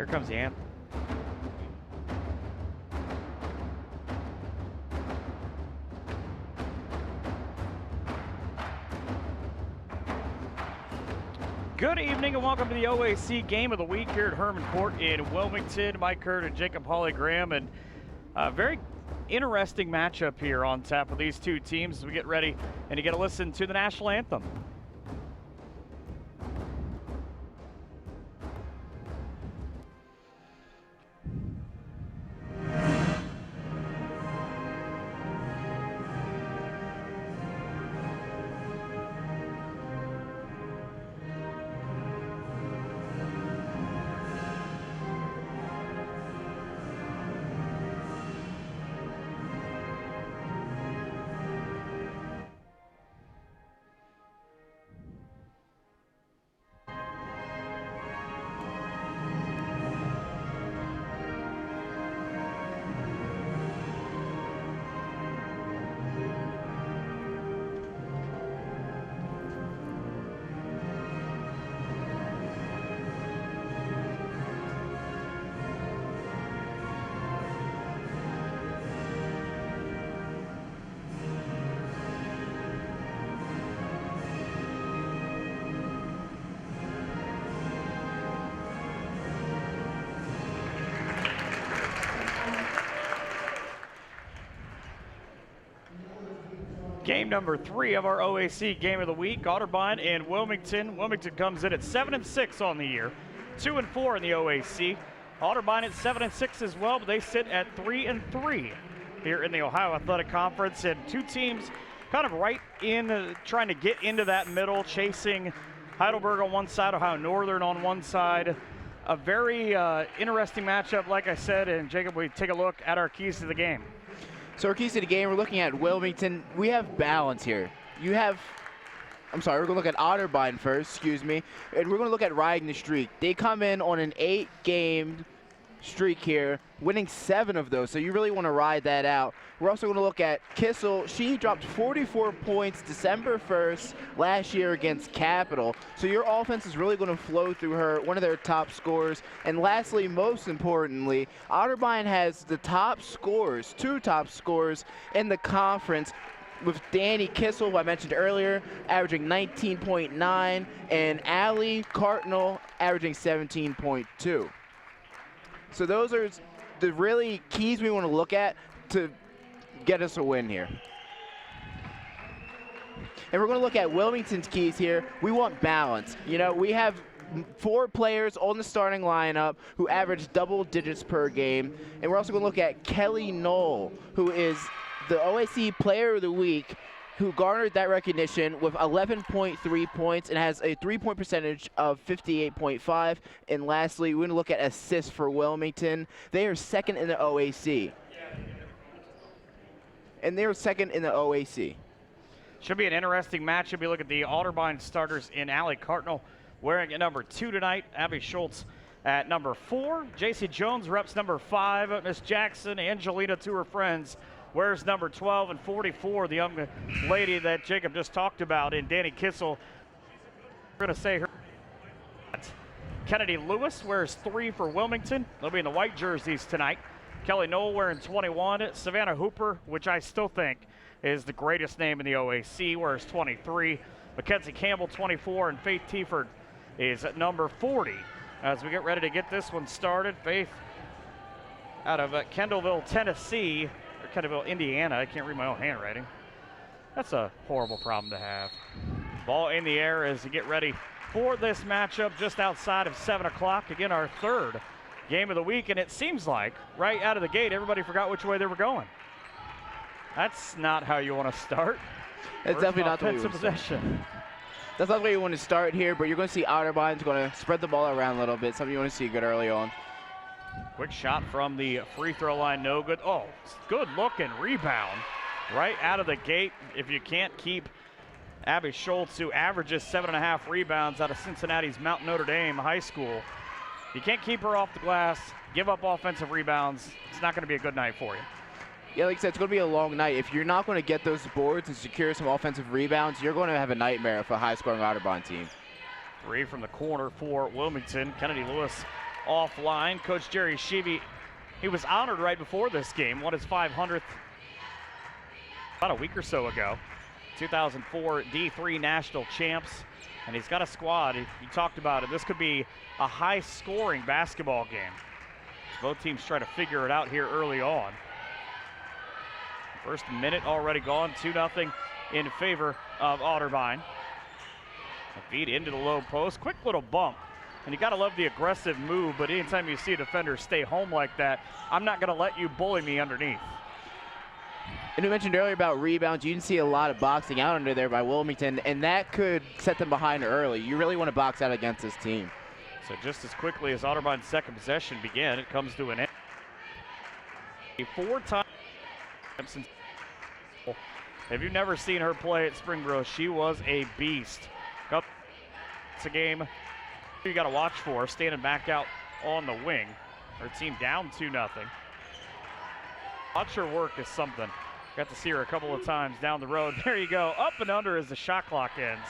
Here comes the anthem. Good evening and welcome to the OAC Game of the Week here at Herman Court in Wilmington. Mike Hurt and Jacob Hawley-Graham, and a very interesting matchup here on tap with these two teams as we get ready and you get to listen to the national anthem. Game number 3 of our OAC Game of the Week, Otterbein and Wilmington. Wilmington comes in at 7-6 on the year, 2-4 in the OAC. Otterbein at 7-6 as well, but they sit at 3-3 here in the Ohio Athletic Conference. And two teams kind of right in trying to get into that middle, chasing Heidelberg on one side, Ohio Northern on one side. A very interesting matchup, like I said. And Jacob, we take a look at our keys to the game. So our keys to the game, we're looking at Wilmington. We have balance here. We're going to look at Otterbein first, excuse me, and we're going to look at riding the streak. They come in on an 8-game streak here, winning 7 of those, so you really want to ride that out. We're also going to look at Kissel. She dropped 44 points December 1st last year against Capital, so your offense is really going to flow through her, one of their top scorers. And lastly, most importantly, Otterbein has the top scorers, 2 top scorers in the conference, with Danny Kissel, who I mentioned earlier, averaging 19.9, and Allie Cardinal averaging 17.2. So those are the really keys we want to look at to get us a win here. And we're going to look at Wilmington's keys here. We want balance. You know, we have 4 players on the starting lineup who average double digits per game. And we're also going to look at Kelly Knoll, who is the OAC Player of the Week, who garnered that recognition with 11.3 points and has a 3-point percentage of 58.5. And lastly, we're going to look at assists for Wilmington. They are second in the OAC. And they're second in the OAC. Should be an interesting matchup. You look at the Otterbein starters in Allie Cardinal wearing at number 2 tonight. Abby Schultz at number 4. JC Jones reps number 5. Miss Jackson, Angelina to her friends, wears number 12 and 44, the young lady that Jacob just talked about, in Danny Kissel. We're going to say her. Kennedy Lewis wears 3 for Wilmington. They'll be in the white jerseys tonight. Kelly Knoll wearing 21. Savannah Hooper, which I still think is the greatest name in the OAC, wears 23. Mackenzie Campbell, 24, and Faith Tieford is at number 40. As we get ready to get this one started, Faith out of Kendallville, Tennessee, Kendallville, Indiana. I can't read my own handwriting. That's a horrible problem to have. Ball in the air as we get ready for this matchup just outside of 7 o'clock. Again, our 3rd game of the week, and it seems like right out of the gate, everybody forgot which way they were going. That's not how you want to start. That's definitely not the way you want to possession. That's not the way you want to start here, but you're going to see Otterbein's going to spread the ball around a little bit, something you want to see good early on. Quick shot from the free throw line, no good. Oh, good looking rebound right out of the gate. If you can't keep Abby Schultz, who averages 7.5 rebounds out of Cincinnati's Mount Notre Dame High School, you can't keep her off the glass, give up offensive rebounds. It's not going to be a good night for you. Yeah, like I said, it's going to be a long night. If you're not going to get those boards and secure some offensive rebounds, you're going to have a nightmare for a high-scoring Otterbein team. 3 from the corner for Wilmington. Kennedy Lewis offline. Coach Jerry Sheevy, he was honored right before this game, won his 500th about a week or so ago. 2004 D3 national champs, and he's got a squad. He talked about it. This could be a high-scoring basketball game. Both teams try to figure it out here early on. First minute already gone, 2-0 in favor of Otterbein. A feed into the low post, quick little bump. And you gotta love the aggressive move, but anytime you see a defender stay home like that, I'm not gonna let you bully me underneath. And we mentioned earlier about rebounds. You didn't see a lot of boxing out under there by Wilmington, and that could set them behind early. You really want to box out against this team. So just as quickly as Otterbein's second possession began, it comes to an end. A 4-time. If you've never seen her play at Springboro, she was a beast. It's a game you got to watch for, standing back out on the wing. Her team down 2-0. Watch her work is something. Got to see her a couple of times down the road. There you go, up and under as the shot clock ends.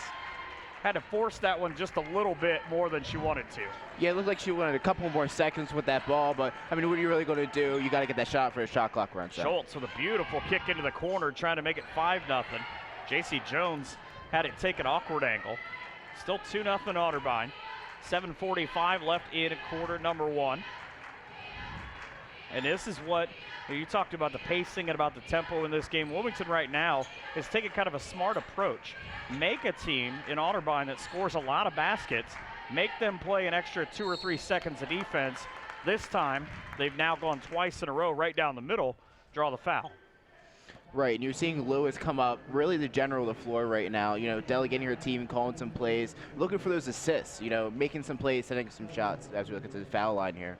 Had to force that one just a little bit more than she wanted to. Yeah, it looked like she wanted a couple more seconds with that ball, but I mean, what are you really going to do? You got to get that shot for a shot clock run. Schultz with a beautiful kick into the corner, trying to make it 5-0. J.C. Jones had it take an awkward angle. Still 2-0 Otterbein. 7:45 left in quarter number one. And this is what you talked about, the pacing and about the tempo in this game. Wilmington right now is taking kind of a smart approach. Make a team in Otterbein that scores a lot of baskets, make them play an extra 2 or 3 seconds of defense. This time, they've now gone twice in a row right down the middle, draw the foul. Right, and you're seeing Lewis come up, really the general of the floor right now, you know, delegating her team, calling some plays, looking for those assists, you know, making some plays, setting some shots as we look at the foul line here.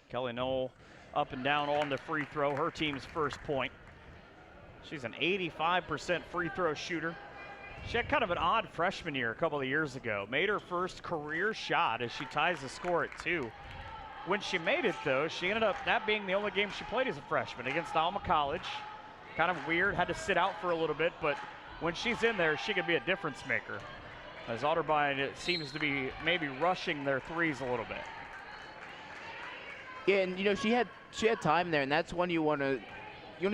Kelly Knoll up and down on the free throw, her team's first point. She's an 85% free throw shooter. She had kind of an odd freshman year a couple of years ago. Made her first career shot as she ties the score at 2. When she made it, though, she ended up that being the only game she played as a freshman against Alma College. Kind of weird, had to sit out for a little bit, but when she's in there, she can be a difference maker. As Otterbein, it seems to be maybe rushing their threes a little bit. Yeah, and you know, she had time there, and that's when you want to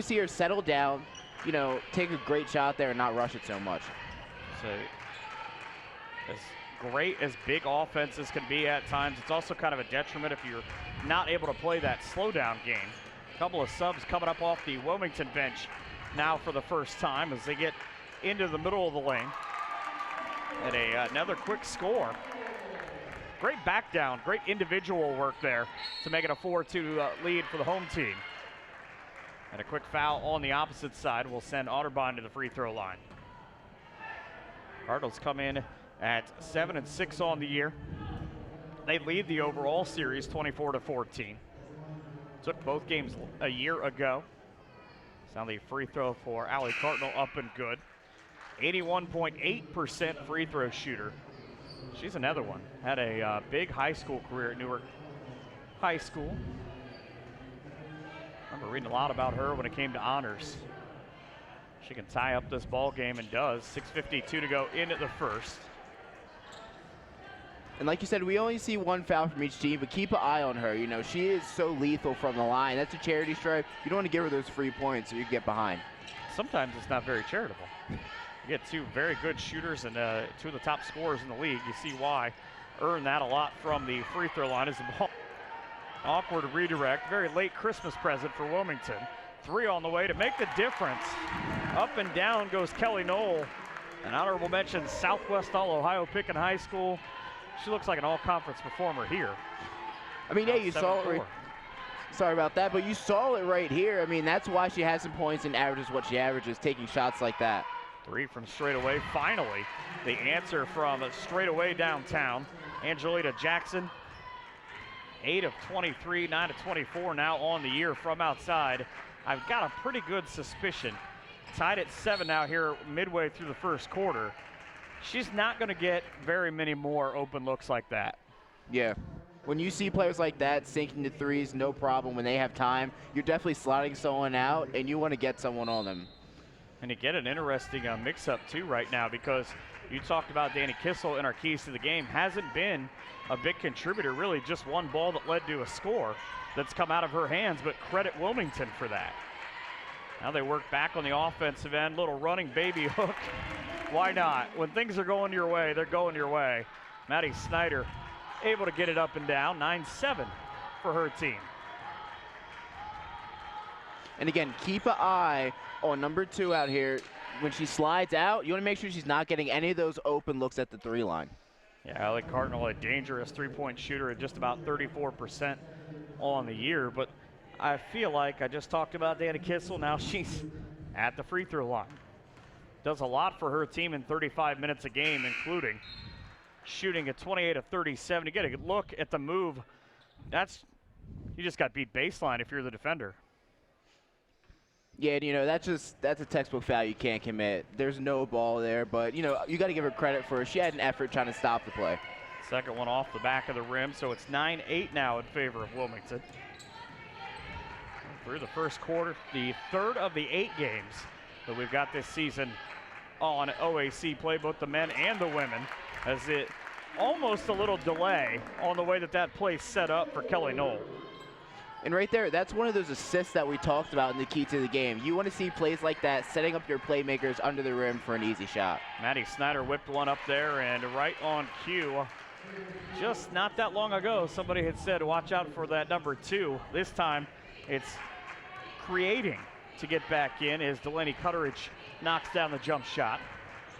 see her settle down, you know, take a great shot there and not rush it so much. So as great as big offenses can be at times, it's also kind of a detriment if you're not able to play that slow down game. A couple of subs coming up off the Wilmington bench now for the first time as they get into the middle of the lane. And another quick score. Great back down, great individual work there to make it a 4-2 lead for the home team. And a quick foul on the opposite side will send Otterbein to the free throw line. Cardinals come in at 7-6 on the year. They lead the overall series 24-14. Took both games a year ago. So now the free throw for Allie Cardinal up and good. 81.8% free throw shooter. She's another one. Had a big high school career at Newark High School. Remember reading a lot about her when it came to honors. She can tie up this ball game and does. 6:52 to go into the first. And like you said, we only see one foul from each team, but keep an eye on her. You know, she is so lethal from the line. That's a charity stripe. You don't want to give her those free points so you get behind. Sometimes it's not very charitable. You get two very good shooters and two of the top scorers in the league. You see why. Earn that a lot from the free throw line as the ball. Awkward redirect. Very late Christmas present for Wilmington. 3 on the way to make the difference. Up and down goes Kelly Knoll. An honorable mention, Southwest All Ohio Picken High School. She looks like an all-conference performer here. I mean, yeah, you saw it right. Sorry about that, but you saw it right here. I mean, that's why she has some points and averages what she averages, taking shots like that. 3 from straight away. Finally, the answer from straight away downtown. Angelita Jackson, 8 of 23, 9 of 24 now on the year from outside. I've got a pretty good suspicion. Tied at 7 now here midway through the first quarter. She's not going to get very many more open looks like that. Yeah. When you see players like that sinking to threes, no problem. When they have time, you're definitely slotting someone out, and you want to get someone on them. And you get an interesting mix-up, too, right now, because You talked about Danny Kissel in our keys to the game. Hasn't been a big contributor, really. Just one ball that led to a score that's come out of her hands, but credit Wilmington for that. Now they work back on the offensive end. Little running baby hook. Why not? When things are going your way, they're going your way. Maddie Snyder able to get it up and down. 9-7 for her team. And again, keep an eye on number 2 out here. When she slides out, you want to make sure she's not getting any of those open looks at the 3 line. Yeah, Allie Cardinal, a dangerous three-point shooter at just about 34% on the year. But I feel like I just talked about Danny Kissel. Now she's at the free throw line. Does a lot for her team in 35 minutes a game, including shooting at 28 of 37. You get a look at the move. You just got beat baseline if you're the defender. Yeah, you know, that's a textbook foul you can't commit. There's no ball there, but, you know, you got to give her credit for it. She had an effort trying to stop the play. Second one off the back of the rim, so it's 9-8 now in favor of Wilmington. Through the first quarter, the third of the 8 games that we've got this season on OAC play, both the men and the women, as it almost a little delay on the way that play's set up for Kelly Knoll. And right there, that's one of those assists that we talked about in the key to the game. You want to see plays like that, setting up your playmakers under the rim for an easy shot. Maddie Snyder whipped one up there, and right on cue. Just not that long ago, somebody had said, watch out for that number 2. This time, it's creating to get back in as Delaney Cutteridge knocks down the jump shot.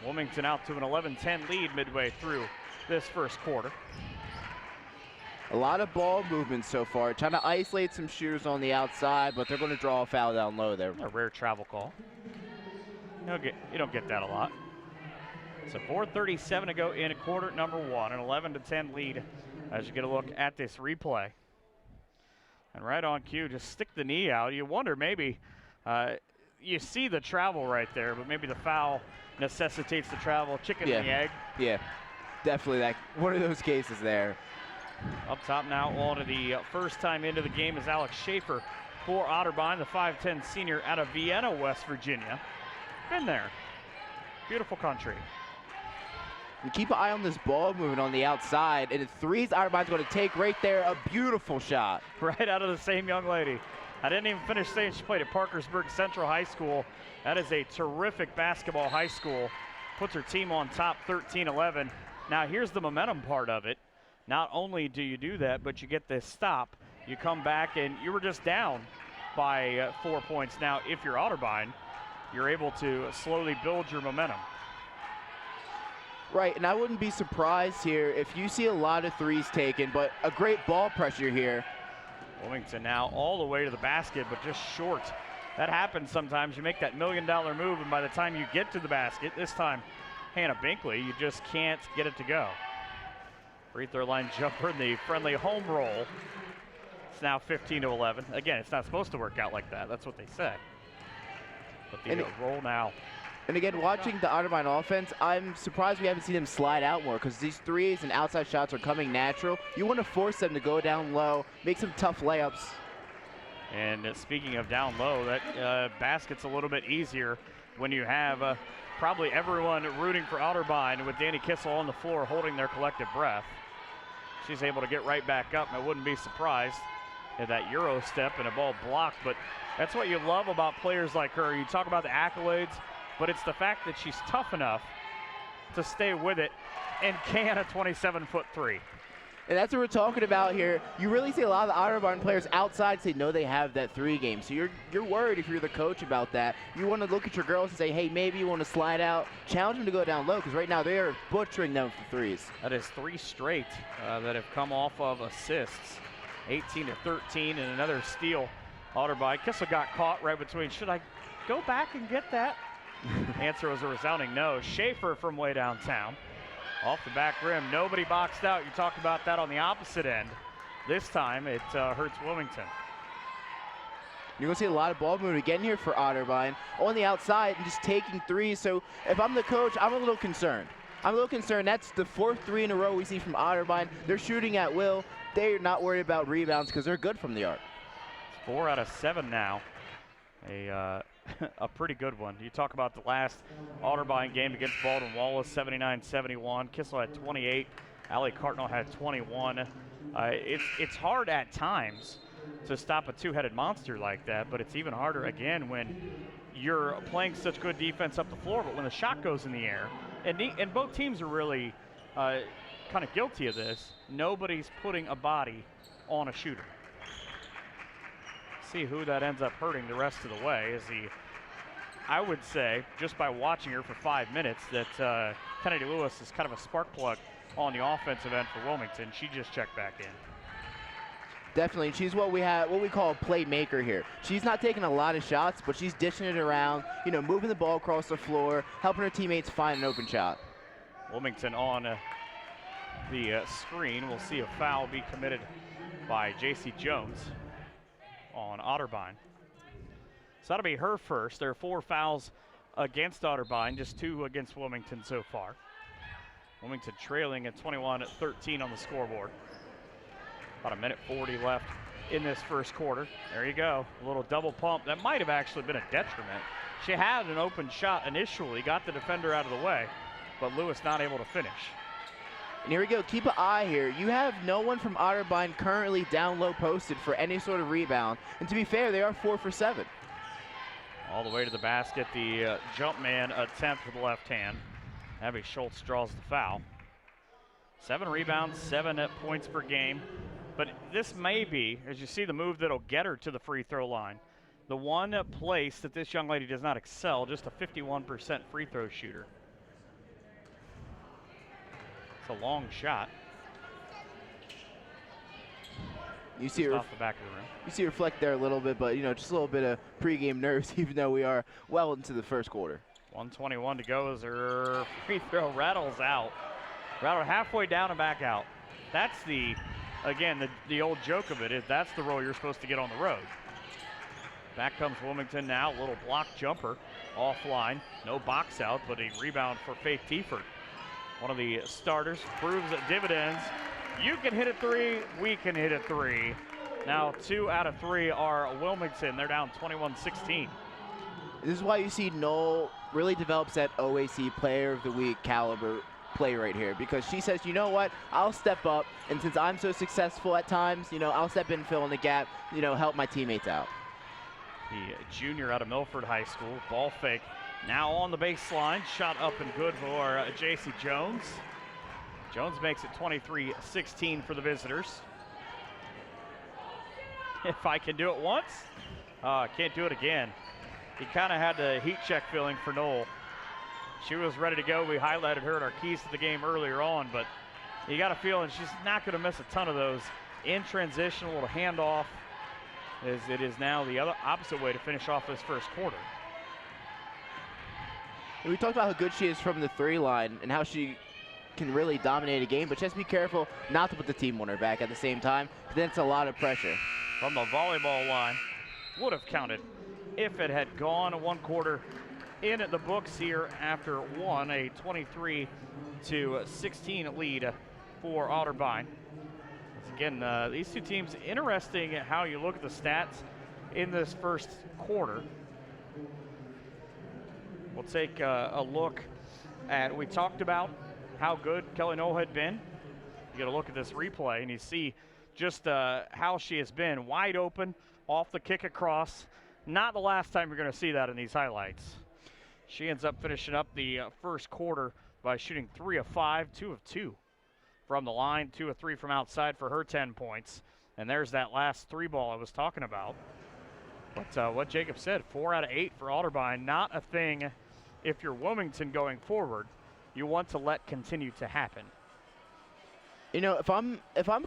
Wilmington out to an 11-10 lead midway through this first quarter. A lot of ball movement so far, trying to isolate some shooters on the outside, but they're going to draw a foul down low there. A rare travel call. You don't get that a lot. So 4:37 to go in quarter number 1, an 11-10 lead as you get a look at this replay. And right on cue, just stick the knee out. You wonder maybe, you see the travel right there, but maybe the foul necessitates the travel. Chicken and the egg. Yeah, definitely one of those cases there. Up top now, on to the first time into the game is Alex Schaefer for Otterbein, the 5'10 senior out of Vienna, West Virginia. Been there. Beautiful country. And keep an eye on this ball movement on the outside. And the threes Otterbein's going to take right there. A beautiful shot. Right out of the same young lady. I didn't even finish saying she played at Parkersburg Central High School. That is a terrific basketball high school. Puts her team on top 13-11. Now here's the momentum part of it. Not only do you do that, but you get this stop. You come back, and you were just down by 4 points. Now, if you're Otterbein, you're able to slowly build your momentum. Right, and I wouldn't be surprised here if you see a lot of threes taken, but a great ball pressure here. Wilmington now all the way to the basket, but just short. That happens sometimes. You make that $1 million move, and by the time you get to the basket, this time Hannah Binkley, you just can't get it to go. Free throw line jumper in the friendly home roll. It's now 15-11. Again, it's not supposed to work out like that. That's what they say. But the roll now. And again, watching the Otterbein offense, I'm surprised we haven't seen them slide out more because these threes and outside shots are coming natural. You want to force them to go down low, make some tough layups. And speaking of down low, that basket's a little bit easier when you have probably everyone rooting for Otterbein with Danny Kissel on the floor holding their collective breath. She's able to get right back up, and I wouldn't be surprised at that Euro step and a ball blocked. But that's what you love about players like her. You talk about the accolades, but it's the fact that she's tough enough to stay with it and can a 27-foot three. And that's what we're talking about here. You really see a lot of the Otterbein players outside say, no, they have that 3 game. So you're worried if you're the coach about that. You want to look at your girls and say, hey, maybe you want to slide out. Challenge them to go down low because right now they are butchering them for threes. That is 3 straight that have come off of assists. 18-13 and another steal. Otterbein. Kissel got caught right between. Should I go back and get that? Answer was a resounding no. Schaefer from way downtown. Off the back rim, nobody boxed out. You talked about that on the opposite end. This time it hurts Wilmington. You're going to see a lot of ball movement again here for Otterbein on the outside and just taking threes. So if I'm the coach, I'm a little concerned. That's the 4th 3 in a row we see from Otterbein. They're shooting at will. They're not worried about rebounds because they're good from the arc. It's 4 out of 7 now. a pretty good one. You talk about the last Otterbein game against Baldwin Wallace, 79-71. Kissel had 28. Allie Cardinal had 21. It's hard at times to stop a two-headed monster like that, but it's even harder again when you're playing such good defense up the floor, but when the shot goes in the air, and both teams are really kind of guilty of this, nobody's putting a body on a shooter. See who that ends up hurting the rest of the way. I would say, just by watching her for 5 minutes, that Kennedy Lewis is kind of a spark plug on the offensive end for Wilmington. She just checked back in. Definitely, she's what we call a playmaker here. She's not taking a lot of shots, but she's dishing it around, moving the ball across the floor, helping her teammates find an open shot. Wilmington on the screen. We'll see a foul be committed by J.C. Jones on Otterbein. So that'll be her first. There are 4 fouls against Otterbein, just 2 against Wilmington so far. Wilmington trailing at 21-13 on the scoreboard. About 1:40 left in this first quarter. There you go, a little double pump. That might have actually been a detriment. She had an open shot initially, got the defender out of the way, but Lewis not able to finish. And here we go, keep an eye here. You have no one from Otterbein currently down low posted for any sort of rebound. And to be fair, they are 4 for 7. All the way to the basket, the jump man attempt with the left hand. Abby Schultz draws the foul. 7 rebounds, 7 points per game. But this may be, as you see, the move that'll get her to the free throw line. The one place that this young lady does not excel, just a 51% free throw shooter. It's a long shot. You see her off the back of the rim. You see her reflect there a little bit, but just a little bit of pregame nerves, even though we are well into the first quarter. 1:21 to go as her free throw rattles out. Rattled halfway down and back out. That's again, the old joke of it is that's the role you're supposed to get on the road. Back comes Wilmington now, little block jumper offline. No box out, but a rebound for Faith Tiefert. One of the starters, proves that dividends. You can hit a 3, we can hit a 3. Now 2 out of 3 are Wilmington. They're down 21-16. This is why you see Noel really develops that OAC Player of the Week caliber play right here, because she says, you know what, I'll step up, and since I'm so successful at times, I'll step in, fill in the gap, help my teammates out. The junior out of Milford High School, ball fake, now on the baseline, shot up and good for J.C. Jones. Jones makes it 23-16 for the visitors. If I can do it once, can't do it again. He kind of had the heat check feeling for Noel. She was ready to go. We highlighted her in our keys to the game earlier on, but you got a feeling she's not going to miss a ton of those. In transition, a little handoff, as it is now the opposite way to finish off this first quarter. We talked about how good she is from the 3 line and how she can really dominate a game, but just be careful not to put the team on her back at the same time, because then it's a lot of pressure. From the volleyball line, would have counted if it had gone. 1 quarter in the books here after 1, a 23-16 lead for Otterbein. Again, these 2 teams, interesting how you look at the stats in this first quarter. We'll take a look at, we talked about how good Kelly Noel had been. You get a look at this replay and you see just how she has been. Wide open, off the kick across. Not the last time you're going to see that in these highlights. She ends up finishing up the first quarter by shooting 3 of 5, 2 of 2 from the line, 2 of 3 from outside for her 10 points. And there's that last 3 ball I was talking about. But what Jacob said, 4 out of 8 for Otterbein, not a thing if you're Wilmington going forward you want to let continue to happen. If I'm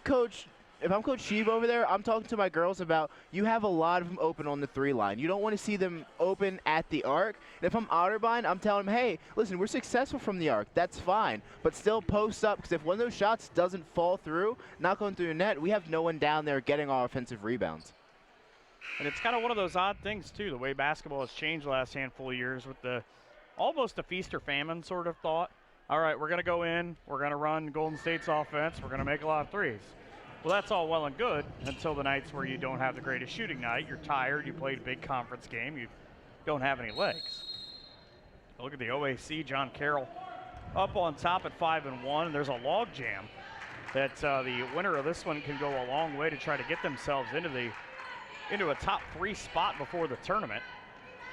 Coach Sheev over there, I'm talking to my girls about you have a lot of them open on the 3 line. You don't want to see them open at the arc. And if I'm Otterbein, I'm telling them, hey, listen, we're successful from the arc. That's fine. But still post up, because if one of those shots doesn't fall through, not going through the net, we have no one down there getting our offensive rebounds. And it's kind of one of those odd things, too, the way basketball has changed the last handful of years with the almost a feast or famine sort of thought. All right, we're going to go in, we're going to run Golden State's offense, we're going to make a lot of threes. Well, that's all well and good until the nights where you don't have the greatest shooting night. You're tired, you played a big conference game, you've don't have any legs. Look at the OAC, John Carroll up on top at 5-1. There's a log jam that the winner of this one can go a long way to try to get themselves into a top 3 spot before the tournament.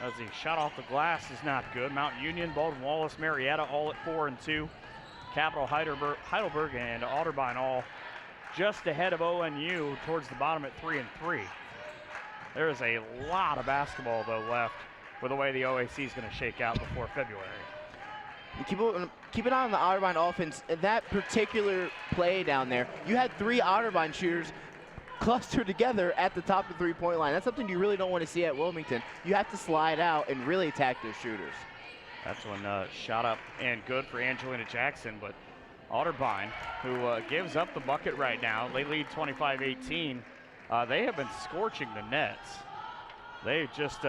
As the shot off the glass is not good. Mount Union, Baldwin Wallace, Marietta all at 4-2. Capital, Heidelberg, and Otterbein all just ahead of ONU towards the bottom at 3-3. There is a lot of basketball, though, left with the way the OAC is going to shake out before February. You keep an eye on the Otterbein offense. That particular play down there, you had 3 Otterbein shooters clustered together at the top of the 3-point line. That's something you really don't want to see at Wilmington. You have to slide out and really attack those shooters. That's one shot up and good for Angelina Jackson, but Otterbein, who gives up the bucket right now, they lead 25-18. They have been scorching the nets. They just,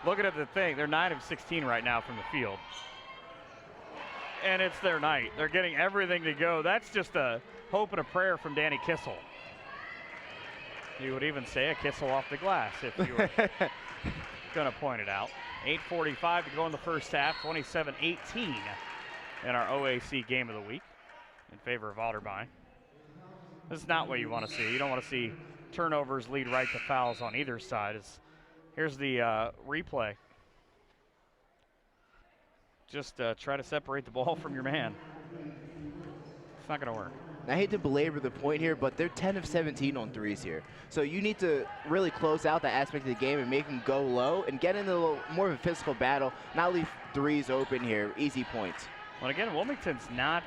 looking at the thing, they're 9 of 16 right now from the field. And it's their night. They're getting everything to go. That's just a hope and a prayer from Danny Kissel. You would even say a Kissel off the glass if you were going to point it out. 8:45 to go in the first half, 27-18 in our OAC game of the week in favor of Otterbein. This is not what you want to see. You don't want to see turnovers lead right to fouls on either side. Here's the replay. Just try to separate the ball from your man. It's not going to work. I hate to belabor the point here, but they're 10 of 17 on threes here. So you need to really close out that aspect of the game and make them go low and get into a little more of a physical battle, not leave threes open here, easy points. Well, again, Wilmington's not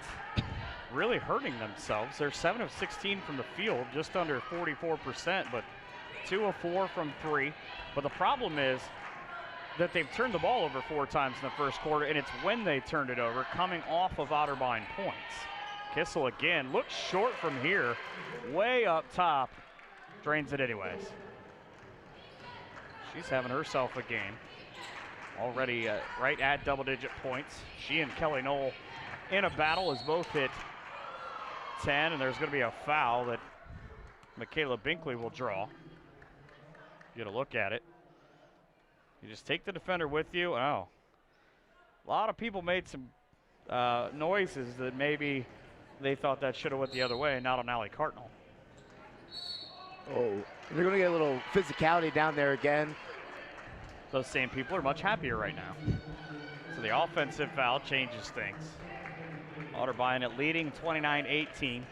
really hurting themselves. They're 7 of 16 from the field, just under 44%, but 2 of 4 from 3. But the problem is that they've turned the ball over 4 times in the first quarter, and it's when they turned it over, coming off of Otterbein points. Kissel again, looks short from here, way up top, drains it anyways. She's having herself a game. Already right at double-digit points. She and Kelly Knoll in a battle as both hit 10, and there's going to be a foul that Michaela Binkley will draw. Get a look at it. You just take the defender with you. Oh, a lot of people made some noises that maybe they thought that should have went the other way, not on Allie Cartnell. Oh, they're going to get a little physicality down there again. Those same people are much happier right now. So the offensive foul changes things. Otterbein at leading 29-18.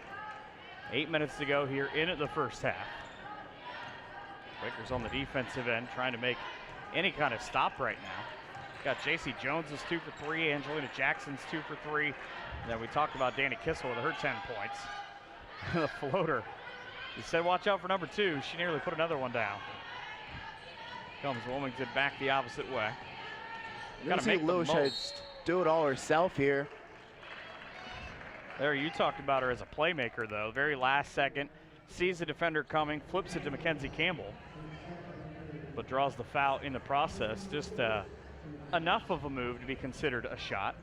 8 minutes to go here in the first half. Breakers on the defensive end trying to make any kind of stop right now. Got JC Jones is 2 for 3. Angelina Jackson's 2 for 3. And then we talked about Danny Kissel with her 10 points. The floater. He said watch out for number 2. She nearly put another one down. Comes Wilmington back the opposite way. Got to make the most. Do it all herself here. There, you talked about her as a playmaker, though. Very last second, sees the defender coming, flips it to Mackenzie Campbell, but draws the foul in the process. Just enough of a move to be considered a shot.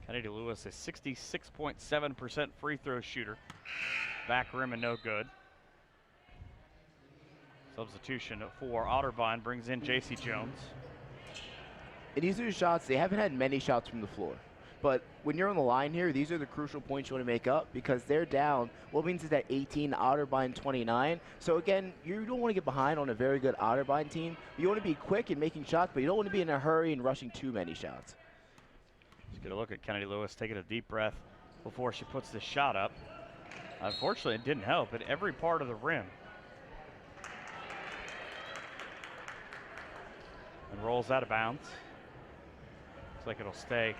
Kennedy Lewis, a 66.7% free throw shooter. Back rim and no good. Substitution for Otterbein brings in JC Jones. And these are shots, they haven't had many shots from the floor. But when you're on the line here, these are the crucial points you want to make up because they're down. Wilmington's at 18, Otterbein 29. So again, you don't want to get behind on a very good Otterbein team. You want to be quick in making shots, but you don't want to be in a hurry and rushing too many shots. Let's get a look at Kennedy Lewis taking a deep breath before she puts this shot up. Unfortunately, it didn't help at every part of the rim. And rolls out of bounds. Looks like it'll stay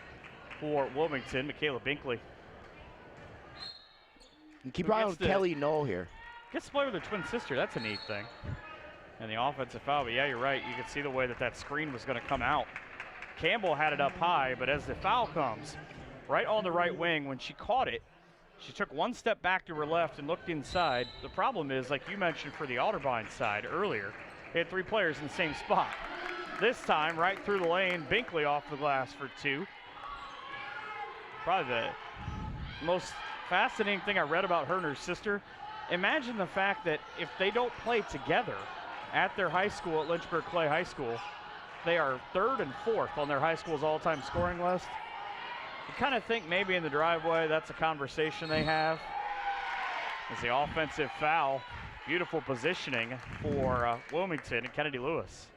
for Wilmington. Michaela Binkley. And keep an eye on Kelly Knoll here. Gets to play with her twin sister. That's a neat thing. And the offensive foul, but yeah, you're right. You can see the way that screen was going to come out. Campbell had it up high, but as the foul comes, right on the right wing, when she caught it, she took one step back to her left and looked inside. The problem is, like you mentioned for the Otterbein side earlier, they had 3 players in the same spot. This time, right through the lane, Binkley off the glass for 2. Probably the most fascinating thing I read about her and her sister imagine the fact that if they don't play together at their high school at Lynchburg Clay High School, they are 3rd and 4th on their high school's all-time scoring list. You kind of think maybe in the driveway that's a conversation they have. It's the offensive foul. Beautiful positioning for Wilmington and Kennedy Lewis.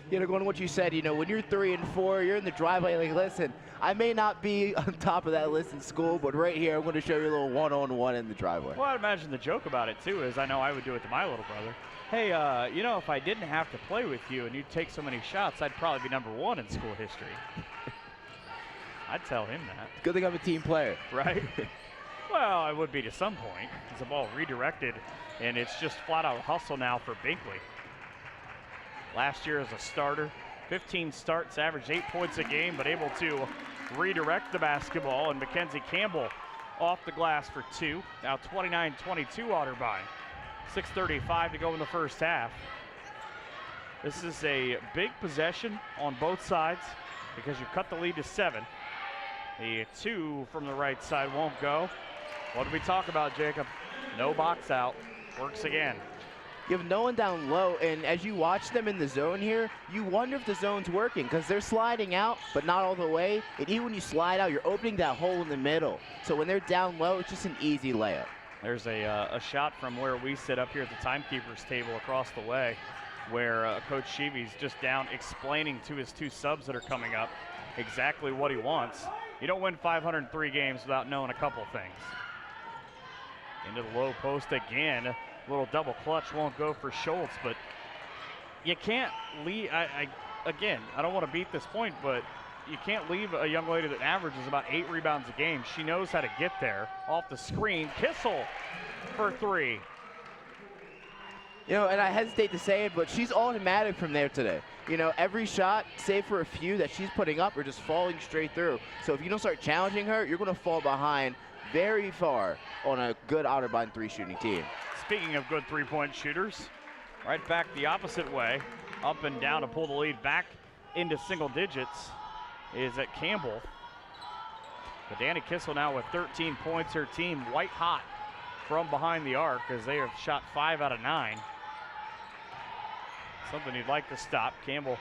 You know, going to what you said, you know, when you're 3 and 4, you're in the driveway, like, listen, I may not be on top of that list in school, but right here, I'm going to show you a little one-on-one in the driveway. Well, I'd imagine the joke about it, too, is I know I would do it to my little brother. Hey, you know, if I didn't have to play with you and you'd take so many shots, I'd probably be #1 in school history. I'd tell him that. Good thing I'm a team player. Right? Well, I would be to some point. It's a ball redirected, and it's just flat-out hustle now for Binkley. Last year as a starter, 15 starts, averaged 8 points a game, but able to redirect the basketball, and Mackenzie Campbell off the glass for 2. Now 29-22 Otterbein. 6:35 to go in the first half. This is a big possession on both sides because you cut the lead to 7. The 2 from the right side won't go. What did we talk about, Jacob? No box out. Works again. You have no one down low, and as you watch them in the zone here, you wonder if the zone's working because they're sliding out, but not all the way. And even when you slide out, you're opening that hole in the middle. So when they're down low, it's just an easy layup. There's a shot from where we sit up here at the timekeepers table across the way where Coach Sheevy's just down explaining to his 2 subs that are coming up exactly what he wants. You don't win 503 games without knowing a couple things. Into the low post again. A little double clutch won't go for Schultz, but you can't leave. Again, I don't want to beat this point, but you can't leave a young lady that averages about 8 rebounds a game. She knows how to get there. Off the screen, Kissel for 3. You know, and I hesitate to say it, but she's automatic from there today. You know, every shot, save for a few that she's putting up, are just falling straight through. So if you don't start challenging her, you're going to fall behind very far on a good Otterbein 3 shooting team. Speaking of good 3-point shooters, right back the opposite way, up and down to pull the lead back into single digits is at Campbell. But Danny Kissel now with 13 points, her team white hot from behind the arc as they have shot 5 out of 9. Something you'd like to stop. Campbell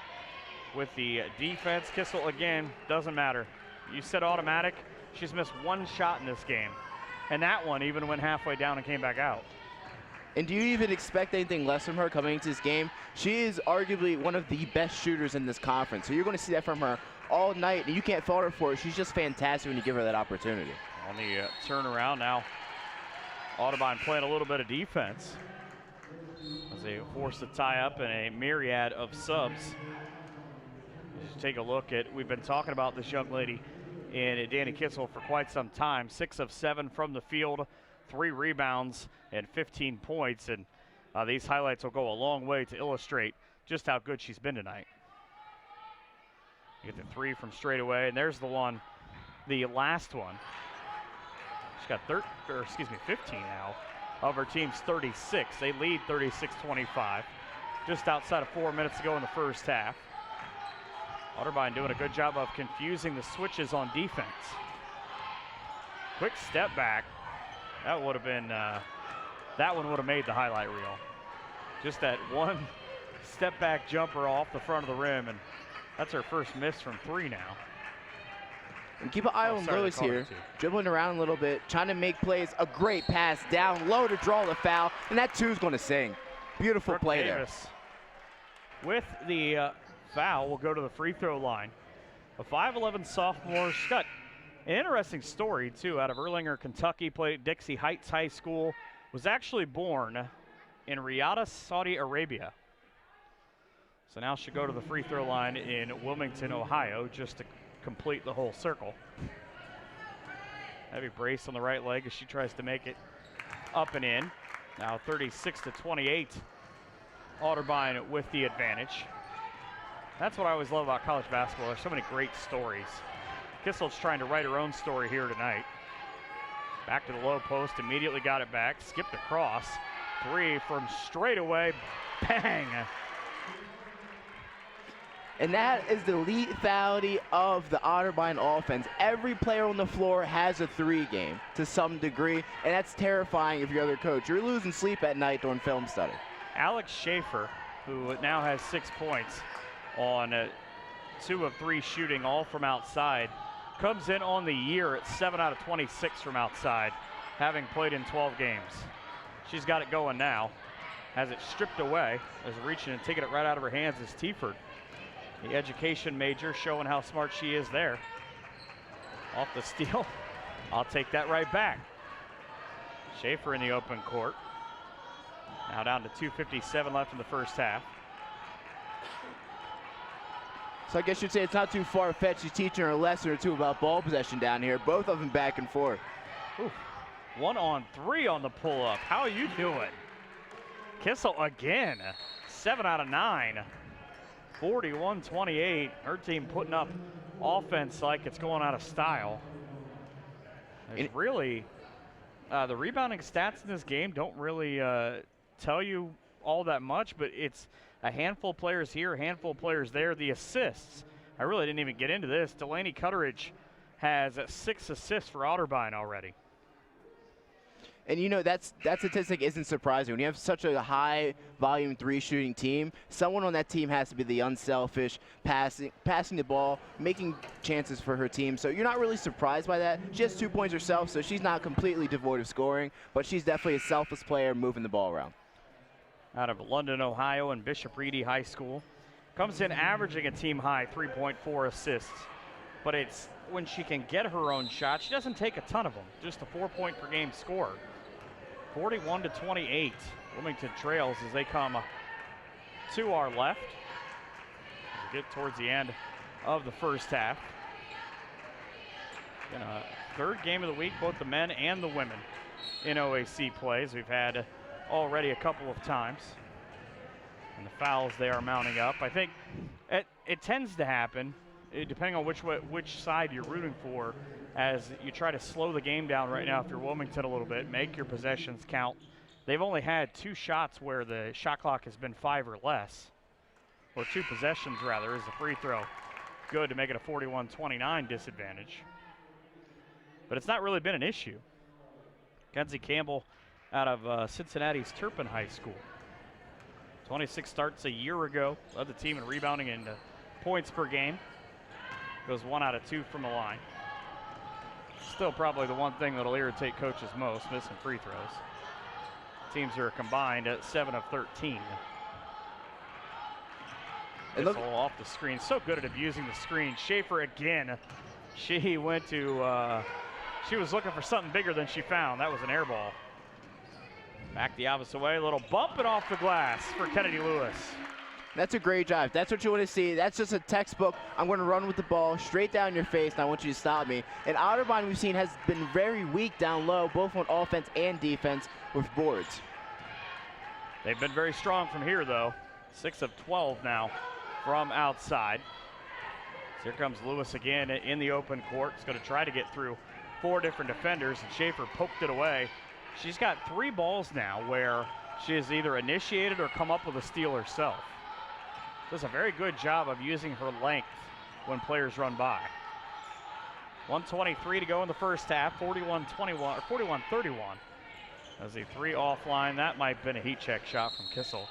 with the defense. Kissel again, doesn't matter. You said automatic. She's missed 1 shot in this game. And that one even went halfway down and came back out. And do you even expect anything less from her coming into this game? She is arguably one of the best shooters in this conference. So you're going to see that from her all night, and you can't fault her for it. She's just fantastic when you give her that opportunity. On the turnaround now, Otterbein playing a little bit of defense as they force the tie up in a myriad of subs. Just take a look at, we've been talking about this young lady in Danny Kissel for quite some time. 6 of 7 from the field, 3 rebounds and 15 points, and these highlights will go a long way to illustrate just how good she's been tonight. You get the 3 from straight away, and there's the one, the last one. She's got 15 now of her team's 36. They lead 36-25, just outside of 4 minutes to go in the first half. Otterbein doing a good job of confusing the switches on defense. Quick step back. That would have been, that one would have made the highlight reel. Just that one step back jumper off the front of the rim, and that's her first miss from 3 now. And keep an eye on Lewis here, dribbling around a little bit, trying to make plays. A great pass down low to draw the foul, and that 2 is going to sing. Beautiful Brooke play Davis there. With the foul, will go to the free throw line. A 5'11 sophomore. She's got an interesting story, too, out of Erlanger, Kentucky, played at Dixie Heights High School, was actually born in Riyadh, Saudi Arabia. So now she'll go to the free throw line in Wilmington, Ohio, just to complete the whole circle. Heavy brace on the right leg as she tries to make it up and in. Now 36-28, Otterbein with the advantage. That's what I always love about college basketball. There's so many great stories. Kissel's trying to write her own story here tonight. Back to the low post, immediately got it back, skipped across. 3 from straight away, bang! And that is the lethality of the Otterbein offense. Every player on the floor has a 3 game to some degree, and that's terrifying if you're the other coach. You're losing sleep at night during film study. Alex Schaefer, who now has 6 points on 2 of 3 shooting, all from outside, comes in on the year at 7 out of 26 from outside, having played in 12 games. She's got it going now. Has it stripped away, is reaching and taking it right out of her hands is Tieford. The education major showing how smart she is there. Off the steal. I'll take that right back. Schaefer in the open court. Now down to 2:57 left in the first half. So I guess you'd say it's not too far-fetched. She's teaching her a lesson or two about ball possession down here. Both of them back and forth. Ooh. 1 on 3 on the pull-up. How are you doing? Kissel again. 7 out of 9. 41-28. Her team putting up offense like it's going out of style. There's really, the rebounding stats in this game don't really tell you all that much, but it's a handful of players here, a handful of players there. The assists, I really didn't even get into this. Delaney Cutteridge has 6 assists for Otterbein already. And you know, that statistic isn't surprising. When you have such a high volume 3 shooting team, someone on that team has to be the unselfish, passing the ball, making chances for her team. So you're not really surprised by that. She has 2 points herself, so she's not completely devoid of scoring, but she's definitely a selfless player moving the ball around. Out of London, Ohio, and Bishop Ready High School. Comes in averaging a team high 3.4 assists. But it's when she can get her own shot, she doesn't take a ton of them. Just a 4-point per game score. 41-28. Wilmington trails as they come to our left. As we get towards the end of the first half. Again, a 3rd game of the week, both the men and the women in OAC plays. We've had already a couple of times. And the fouls, they are mounting up. I think it tends to happen, depending on which side you're rooting for, as you try to slow the game down right now if you're Wilmington a little bit, make your possessions count. They've only had 2 shots where the shot clock has been 5 or less, or 2 possessions rather, is the free throw good to make it a 41-29 disadvantage. But it's not really been an issue. Kenzie Campbell out of Cincinnati's Turpin High School. 26 starts a year ago, led the team in rebounding and points per game. Goes 1 out of 2 from the line. Still probably the one thing that'll irritate coaches most, missing free throws. Teams are combined at 7 of 13. Kissel off the screen, so good at abusing the screen. Schaefer again. She went to, she was looking for something bigger than she found. That was an air ball. Back the opposite way, a little bump it off the glass for Kennedy Lewis. That's a great drive. That's what you want to see. That's just a textbook. I'm going to run with the ball straight down your face, and I want you to stop me. And Otterbein, we've seen, has been very weak down low, both on offense and defense with boards. They've been very strong from here, though. 6 of 12 now from outside. So here comes Lewis again in the open court. He's going to try to get through 4 different defenders, and Schaefer poked it away. She's got 3 balls now where she has either initiated or come up with a steal herself. Does a very good job of using her length when players run by. 1:23 to go in the first half, 41-21 or 41-31. As a 3 offline, that might have been a heat check shot from Kissel.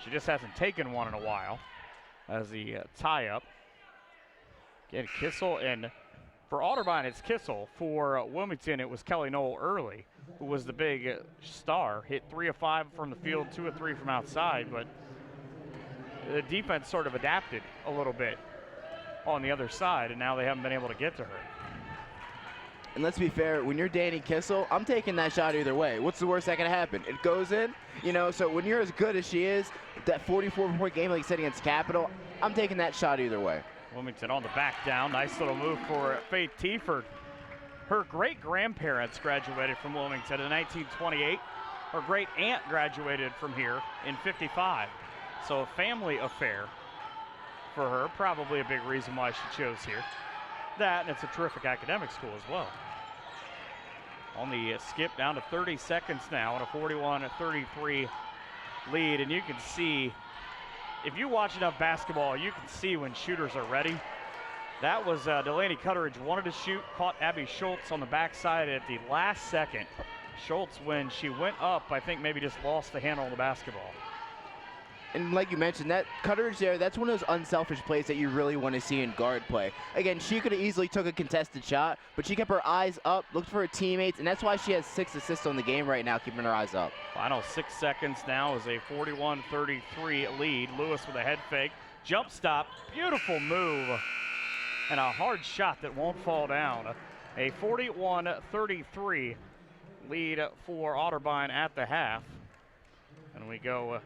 She just hasn't taken one in a while. As the tie up. Again, Kissel, and for Otterbein it's Kissel. For Wilmington it was Kelly Knoll early, who was the big star. Hit 3 of 5 from the field, 2 of 3 from outside, but the defense sort of adapted a little bit on the other side, and now they haven't been able to get to her. And let's be fair, when you're Danny Kissel, I'm taking that shot either way. What's the worst that can happen? It goes in, you know, so when you're as good as she is, that 44-point game like you said against Capital, I'm taking that shot either way. Wilmington on the back down. Nice little move for Faith Tieford. Her great-grandparents graduated from Wilmington in 1928. Her great-aunt graduated from here in 55. So a family affair for her, probably a big reason why she chose here. That, and it's a terrific academic school as well. On the skip down to 30 seconds now on a 41-33 lead, and you can see if you watch enough basketball, you can see when shooters are ready. That was Delaney Cutteridge wanted to shoot, caught Abby Schultz on the backside at the last second. Schultz, when she went up, I think maybe just lost the handle on the basketball. And like you mentioned, that Cutteridge there, that's one of those unselfish plays that you really want to see in guard play. Again, she could have easily took a contested shot, but she kept her eyes up, looked for her teammates, and that's why she has 6 assists on the game right now, keeping her eyes up. Final 6 seconds now is a 41-33 lead. Lewis with a head fake, jump stop, beautiful move, and a hard shot that won't fall down. A 41-33 lead for Otterbein at the half. And we go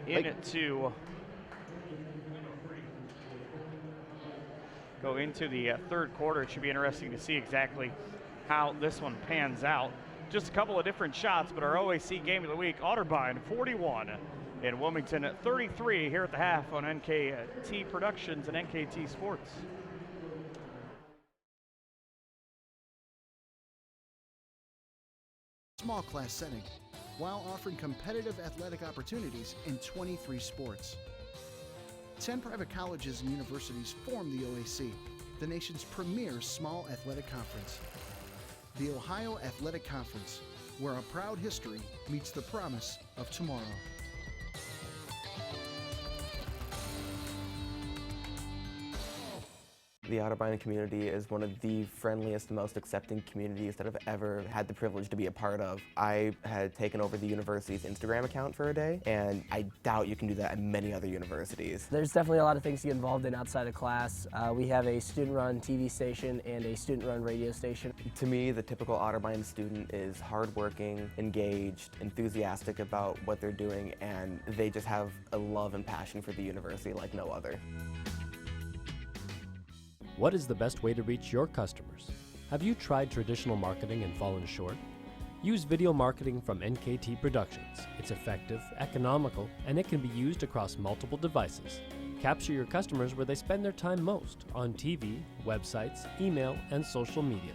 into the third quarter. It should be interesting to see exactly how this one pans out. Just a couple of different shots, but our OAC game of the week, Otterbein 41 and Wilmington 33 here at the half on NKT Productions and NKT Sports. Small class setting, while offering competitive athletic opportunities in 23 sports. 10 private colleges and universities form the OAC, the nation's premier small athletic conference. The Ohio Athletic Conference, where a proud history meets the promise of tomorrow. The Otterbein community is one of the friendliest, most accepting communities that I've ever had the privilege to be a part of. I had taken over the university's Instagram account for a day, and I doubt you can do that at many other universities. There's definitely a lot of things to get involved in outside of class. We have a student-run TV station and a student-run radio station. To me, the typical Otterbein student is hardworking, engaged, enthusiastic about what they're doing, and they just have a love and passion for the university like no other. What is the best way to reach your customers? Have you tried traditional marketing and fallen short? Use video marketing from NKT Productions. It's effective, economical, and it can be used across multiple devices. Capture your customers where they spend their time most, on TV, websites, email, and social media.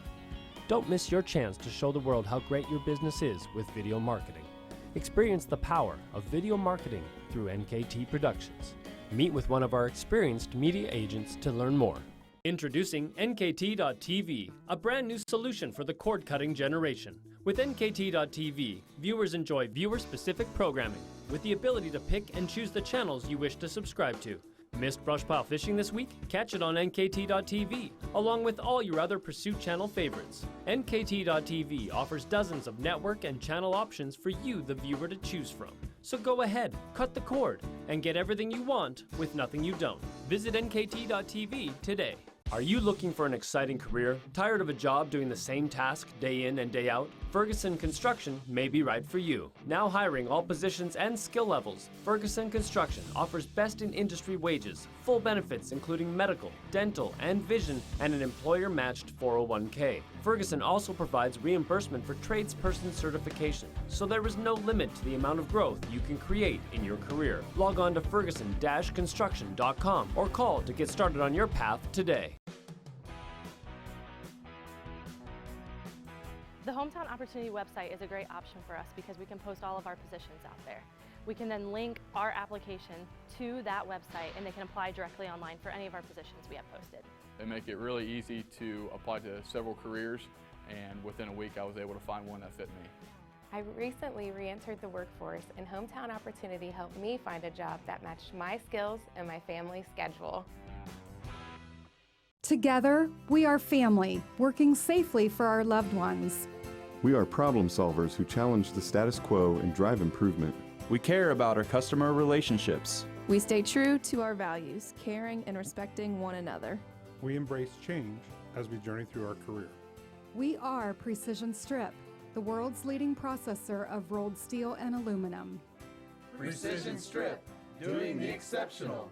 Don't miss your chance to show the world how great your business is with video marketing. Experience the power of video marketing through NKT Productions. Meet with one of our experienced media agents to learn more. Introducing NKT.TV, a brand new solution for the cord-cutting generation. With NKT.TV, viewers enjoy viewer-specific programming with the ability to pick and choose the channels you wish to subscribe to. Missed brush pile fishing this week? Catch it on NKT.TV, along with all your other Pursuit channel favorites. NKT.TV offers dozens of network and channel options for you, the viewer, to choose from. So go ahead, cut the cord, and get everything you want with nothing you don't. Visit NKT.TV today. Are you looking for an exciting career? Tired of a job doing the same task day in and day out? Ferguson Construction may be right for you. Now hiring all positions and skill levels, Ferguson Construction offers best-in-industry wages, full benefits including medical, dental, and vision, and an employer-matched 401k. Ferguson also provides reimbursement for tradesperson certification, so there is no limit to the amount of growth you can create in your career. Log on to ferguson-construction.com or call to get started on your path today. The Hometown Opportunity website is a great option for us because we can post all of our positions out there. We can then link our application to that website and they can apply directly online for any of our positions we have posted. They make it really easy to apply to several careers, and within a week I was able to find one that fit me. I recently re-entered the workforce, and Hometown Opportunity helped me find a job that matched my skills and my family's schedule. Together, we are family, working safely for our loved ones. We are problem solvers who challenge the status quo and drive improvement. We care about our customer relationships. We stay true to our values, caring and respecting one another. We embrace change as we journey through our career. We are Precision Strip, the world's leading processor of rolled steel and aluminum. Precision Strip, doing the exceptional.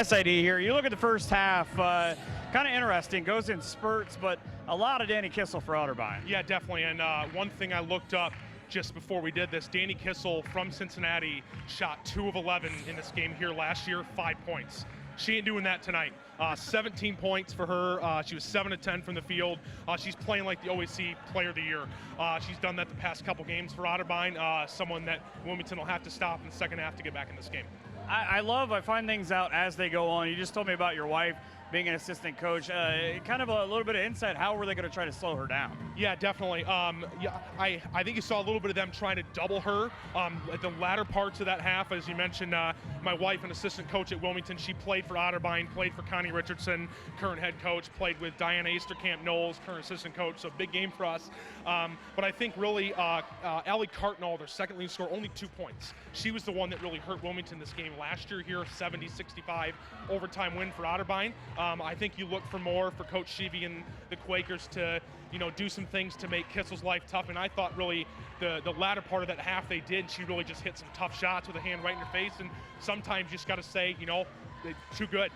SID here. You look at the first half, kind of interesting, goes in spurts, but a lot of Danny Kissel for Otterbein. Yeah, definitely. And one thing I looked up just before we did this, Danny Kissel from Cincinnati shot 2 of 11 in this game here last year, 5 points. She ain't doing that tonight. 17 points for her. She was 7 of 10 from the field. She's playing like the OAC Player of the Year. She's done that the past couple games for Otterbein, someone that Wilmington will have to stop in the second half to get back in this game. I find things out as they go on. You just told me about your wife being an assistant coach. Kind of a little bit of insight. How were they going to try to slow her down? Yeah, definitely. I think you saw a little bit of them trying to double her at the latter parts of that half. As you mentioned, my wife, an assistant coach at Wilmington, she played for Otterbein, played for Connie Richardson, current head coach, played with Diana Easterkamp-Knowles, current assistant coach, so big game for us. But I think really Allie Cartnall, their second leading scorer, only 2 points. She was the one that really hurt Wilmington this game last year here, 70-65 overtime win for Otterbein. I think you look for more for Coach Sheevy and the Quakers to, do some things to make Kissel's life tough. And I thought really the latter part of that half they did. She really just hit some tough shots with a hand right in her face. And sometimes you just got to say, too good.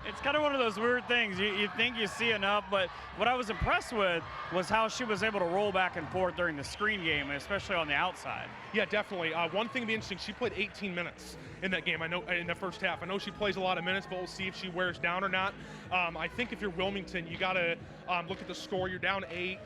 It's kind of one of those weird things. You think you see enough, but what I was impressed with was how she was able to roll back and forth during the screen game, especially on the outside. Yeah, definitely. One thing to be interesting, she played 18 minutes in that game. I know in the first half. I know she plays a lot of minutes, but we'll see if she wears down or not. I think if you're Wilmington, you got to look at the score. You're down 8.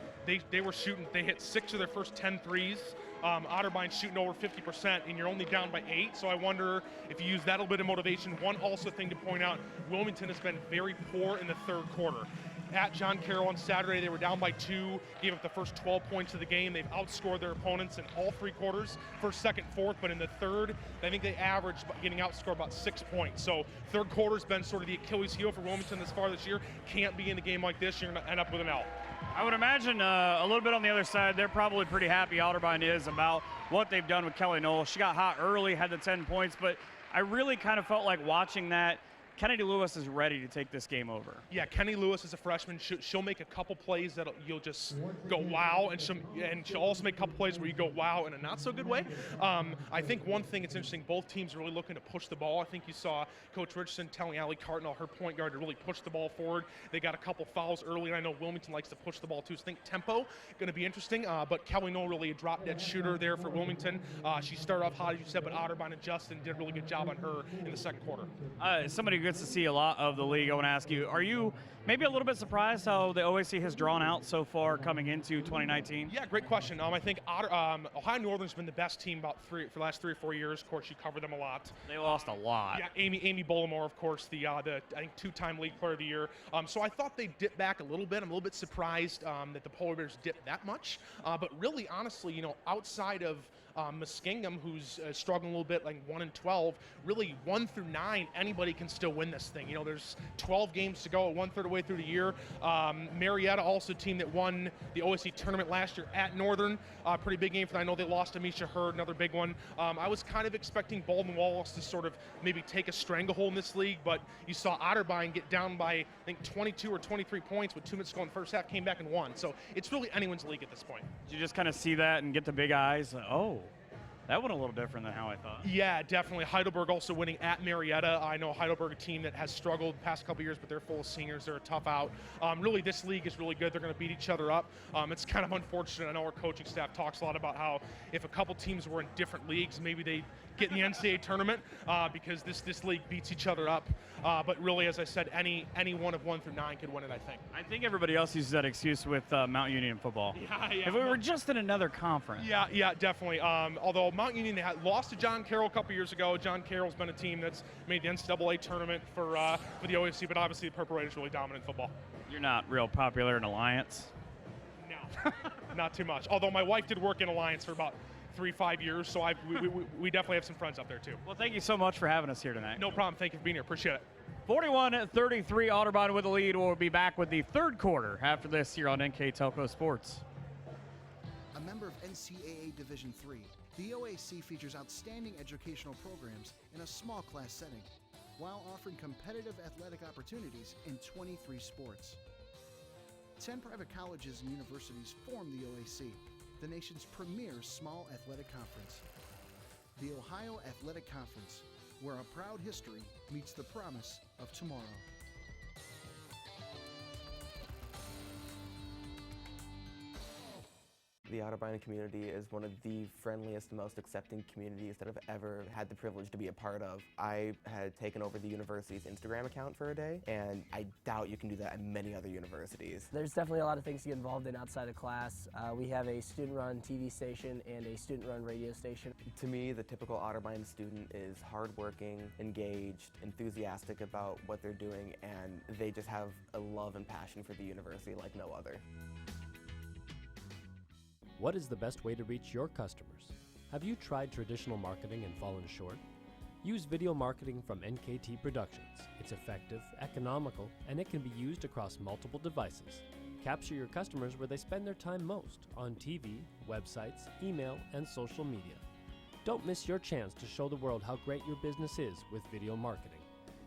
They were shooting. They hit 6 of their first 10 threes. Otterbein shooting over 50%, and you're only down by 8. So I wonder if you use that little bit of motivation. One also thing to point out, Wilmington has been very poor in the third quarter. At John Carroll on Saturday, they were down by 2, gave up the first 12 points of the game. They've outscored their opponents in all 3 quarters, first, second, fourth, but in the third, I think they averaged getting outscored about 6 points. So third quarter's been sort of the Achilles heel for Wilmington this far this year. Can't be in a game like this, you're going to end up with an L. I would imagine a little bit on the other side, they're probably pretty happy, Otterbein is, about what they've done with Kelly Knoll. She got hot early, had the 10 points, but I really kind of felt like watching that Kennedy Lewis is ready to take this game over. Yeah, Kenny Lewis is a freshman. She'll make a couple plays that you'll just go wow, and she'll also make a couple plays where you go wow in a not so good way. I think one thing that's interesting, both teams are really looking to push the ball. I think you saw Coach Richardson telling Allie Cartnall, her point guard, to really push the ball forward. They got a couple fouls early, and I know Wilmington likes to push the ball too, so I think tempo going to be interesting. But Kelly Knoll really a drop-dead shooter there for Wilmington. She started off hot, as you said, but Otterbein and Justin did a really good job on her in the second quarter. Somebody who gets to see a lot of the league, I want to ask you, are you maybe a little bit surprised how the OAC has drawn out so far coming into 2019? Yeah, great question. I think Ohio Northern's been the best team for the last 3 or 4 years. Of course, you cover them a lot. They lost a lot. Yeah, Amy Bollamore, of course, the I think 2-time League Player of the Year. So I thought they dipped back a little bit. I'm a little bit surprised that the Polar Bears dipped that much. But really, honestly, outside of Muskingum, who's struggling a little bit, like 1-12, really 1 through 9, anybody can still win this thing. There's 12 games to go, 1/3 of the way through the year. Marietta, also a team that won the OAC tournament last year at Northern. Pretty big game for them. I know they lost to Misha Hurd, another big one. I was kind of expecting Baldwin Wallace to sort of maybe take a stranglehold in this league, but you saw Otterbein get down by, I think, 22 or 23 points with 2 minutes to go in the first half, came back and won. So it's really anyone's league at this point. Did you just kind of see that and get the big eyes? Oh. That went a little different than how I thought. Yeah, definitely. Heidelberg also winning at Marietta. I know Heidelberg, a team that has struggled the past couple years, but they're full of seniors. They're a tough out. Really, this league is really good. They're going to beat each other up. It's kind of unfortunate. I know our coaching staff talks a lot about how if a couple teams were in different leagues, maybe they get in the NCAA tournament because this league beats each other up. But really, as I said, any one of 1 through 9 could win it, I think. I think everybody else uses that excuse with Mount Union football. Yeah. If we were just in another conference. Yeah, definitely. Although Mount Union had lost to John Carroll a couple years ago. John Carroll's been a team that's made the NCAA tournament for the OAC, but obviously the Purple Raiders really dominant in football. You're not real popular in Alliance? No, not too much. Although my wife did work in Alliance for about 3-5 years, so we definitely have some friends up there too. Well, thank you so much for having us here tonight. No problem. Thank you for being here. Appreciate it. 41-33, Otterbein with the lead. We'll be back with the third quarter after this here on NKTelco Sports. A member of NCAA Division III, the OAC features outstanding educational programs in a small class setting, while offering competitive athletic opportunities in 23 sports. 10 private colleges and universities form the OAC, the nation's premier small athletic conference. The Ohio Athletic Conference, where a proud history meets the promise of tomorrow. The Otterbein community is one of the friendliest, most accepting communities that I've ever had the privilege to be a part of. I had taken over the university's Instagram account for a day, and I doubt you can do that at many other universities. There's definitely a lot of things to get involved in outside of class. We have a student-run TV station and a student-run radio station. To me, the typical Otterbein student is hardworking, engaged, enthusiastic about what they're doing, and they just have a love and passion for the university like no other. What is the best way to reach your customers? Have you tried traditional marketing and fallen short? Use video marketing from NKT Productions. It's effective, economical, and it can be used across multiple devices. Capture your customers where they spend their time most, on TV, websites, email, and social media. Don't miss your chance to show the world how great your business is with video marketing.